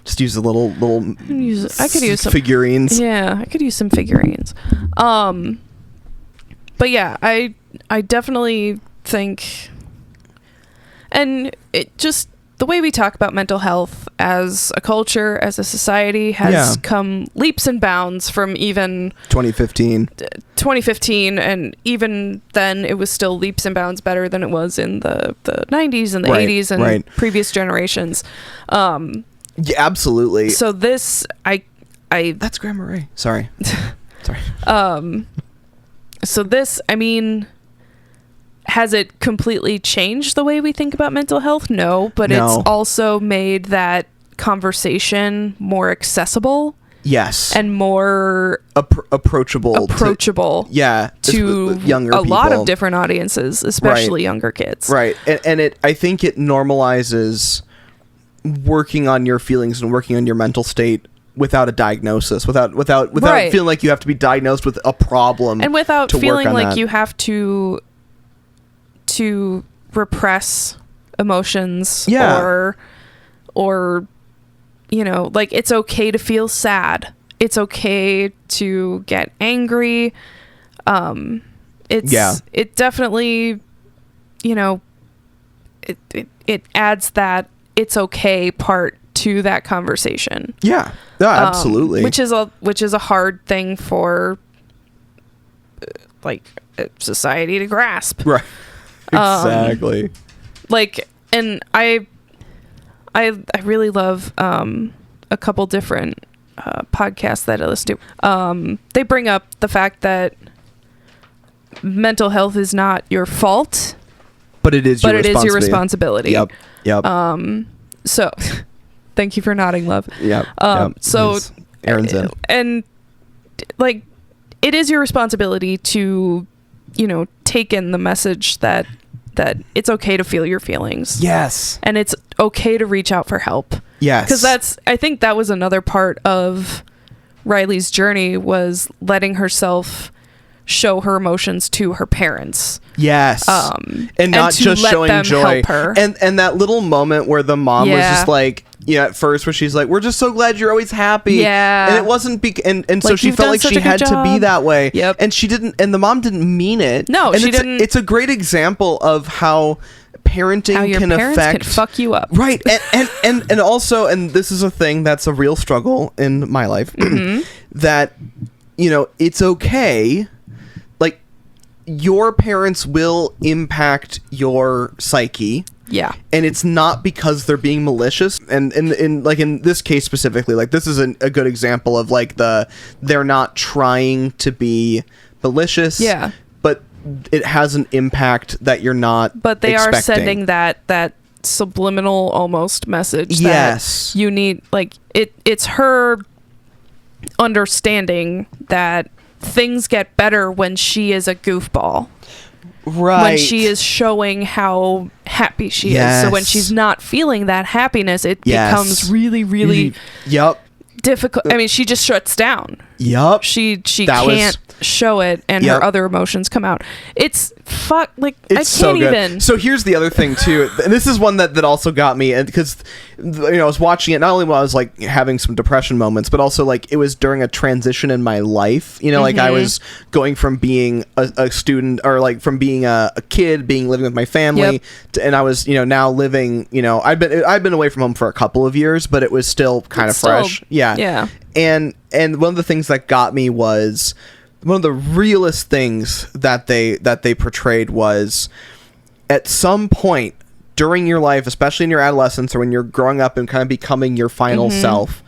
Just use a little... I could use some... figurines. Yeah, I could use some figurines. But yeah, I definitely think, and it just, the way we talk about mental health as a culture, as a society, has come leaps and bounds from even 2015, and even then it was still leaps and bounds better than it was in the 90s and the 80s and previous generations. Yeah, absolutely. So this, I that's Grandma Ray. Sorry. So this, I mean, has it completely changed the way we think about mental health? No, but it's also made that conversation more accessible. Yes. And more approachable. To younger people. A lot of different audiences, especially younger kids. Right. And I think it normalizes working on your feelings and working on your mental state without a diagnosis, without feeling like you have to be diagnosed with a problem, and without feeling like you have to repress emotions, or you know, like, it's okay to feel sad, it's okay to get angry. It definitely, you know, it adds that it's okay part to that conversation. Yeah, absolutely. Which is a hard thing for like society to grasp. Right. Exactly. Like, and I really love a couple different podcasts that I listen to. They bring up the fact that mental health is not your fault, but it is your responsibility. Yep. So thank you for nodding, love. Yep. So Aaron's in. And, like, it is your responsibility to, you know, take in the message that it's okay to feel your feelings. Yes. And it's okay to reach out for help. Yes. Because I think that was another part of Riley's journey, was letting herself show her emotions to her parents. Yes. And not just showing joy. Help her. And that little moment where the mom was just like, at first, where she's like, "We're just so glad you're always happy." Yeah. And it wasn't and so she felt like she had to be that way. Yep. And she didn't, and the mom didn't mean it. No, and she didn't. It's a great example of how parenting can affect, can fuck you up. Right. And also, and this is a thing that's a real struggle in my life, that, it's okay. Your parents will impact your psyche. Yeah. And it's not because they're being malicious. And in this case specifically, like, this is a good example of, like, they're not trying to be malicious. Yeah. But it has an impact that you're not But they expecting. are sending that subliminal almost message. Yes. That you need, like, it's her understanding that things get better when she is a goofball. Right. When she is showing how happy she is. So when she's not feeling that happiness, it becomes really, really difficult. I mean, she just shuts down. Yep. She can't show it, and her other emotions come out. It's it's I can't even. So here's the other thing too, and this is one that also got me, and because I was watching it not only while I was like having some depression moments, but also like it was during a transition in my life. Like I was going from being a student, or like from being a kid, living with my family, and I was now living. I've been away from home for a couple of years, but it was still kind of fresh. Yeah. And one of the things that got me was one of the realest things that they portrayed was at some point during your life, especially in your adolescence or when you're growing up and kind of becoming your final self,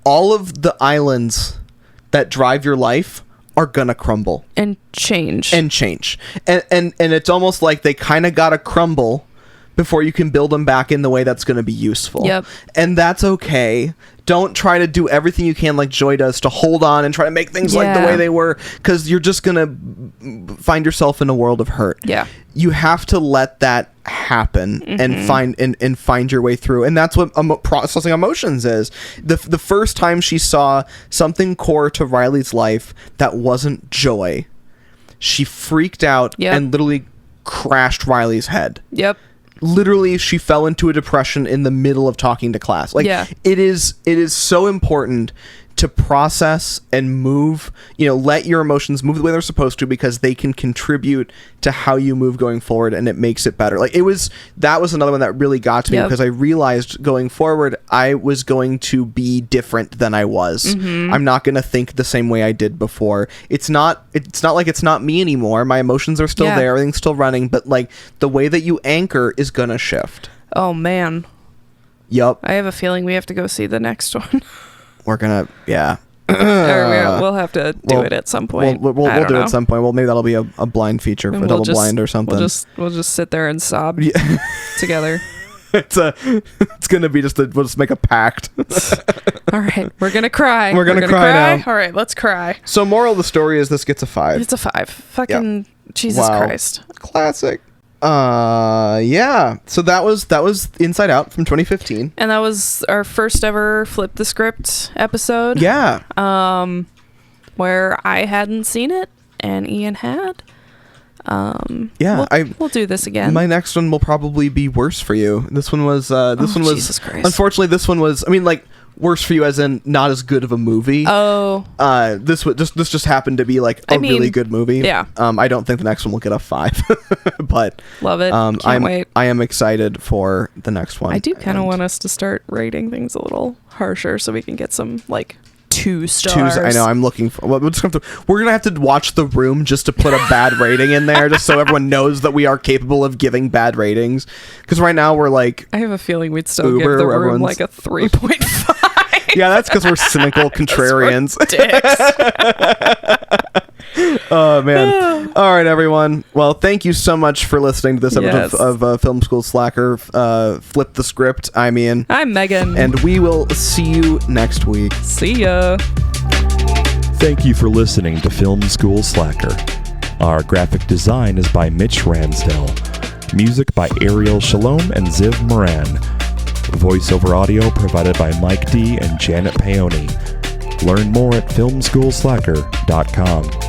all of the islands that drive your life are gonna crumble and change and it's almost like they kind of gotta crumble before you can build them back in the way that's going to be useful. And that's okay. Don't try to do everything you can like Joy does to hold on and try to make things like the way they were, because you're just going to find yourself in a world of hurt. You have to let that happen and find your way through. And that's what processing emotions is. The first time she saw something core to Riley's life that wasn't joy, she freaked out and literally crashed Riley's head. Literally, she fell into a depression in the middle of talking to class. It is so important to process and move, let your emotions move the way they're supposed to, because they can contribute to how you move going forward, and it makes it better. That was another one that really got to me, because I realized going forward, I was going to be different than I was. I'm not going to think the same way I did before. It's not like it's not me anymore. My emotions are still there. Everything's still running, but like the way that you anchor is going to shift. Oh man. Yep. I have a feeling we have to go see the next one. We're gonna, we'll have to do it at some point. We'll do it at some point. Well, maybe that'll be a blind feature, a double blind or something. We'll just sit there and sob together. It's gonna be we'll just make a pact. All right, we're gonna cry. We're gonna cry now. All right, let's cry. So, moral of the story is this gets a 5. It's a 5. Fucking Jesus Christ. Classic. So that was Inside Out from 2015, and that was our first ever Flip the Script episode. Where I hadn't seen it and Ian had. We'll do this again. My next one will probably be worse for you. This one was Jesus Christ. Unfortunately, this one was, worse for you as in not as good of a movie. This just happened to be really good movie. I don't think the next one will get a 5. But love it. Can't wait. I am excited for the next one. I do kind of want us to start rating things a little harsher so we can get some 2 stars. I know. I'm looking for. We're gonna have to watch The Room just to put a bad rating in there, just so everyone knows that we are capable of giving bad ratings. Because right now we're I have a feeling we'd still give The Room a 3.5. Yeah, that's because we're cynical contrarians. We're dicks. Oh man! All right, everyone. Well, thank you so much for listening to this episode of Film School Slacker. Flip the Script. I'm Ian. I'm Megan. And we will see you next week. See ya. Thank you for listening to Film School Slacker. Our graphic design is by Mitch Ransdell. Music by Ariel Shalom and Ziv Moran. Voiceover audio provided by Mike D and Janet Paoni. Learn more at filmschoolslacker.com.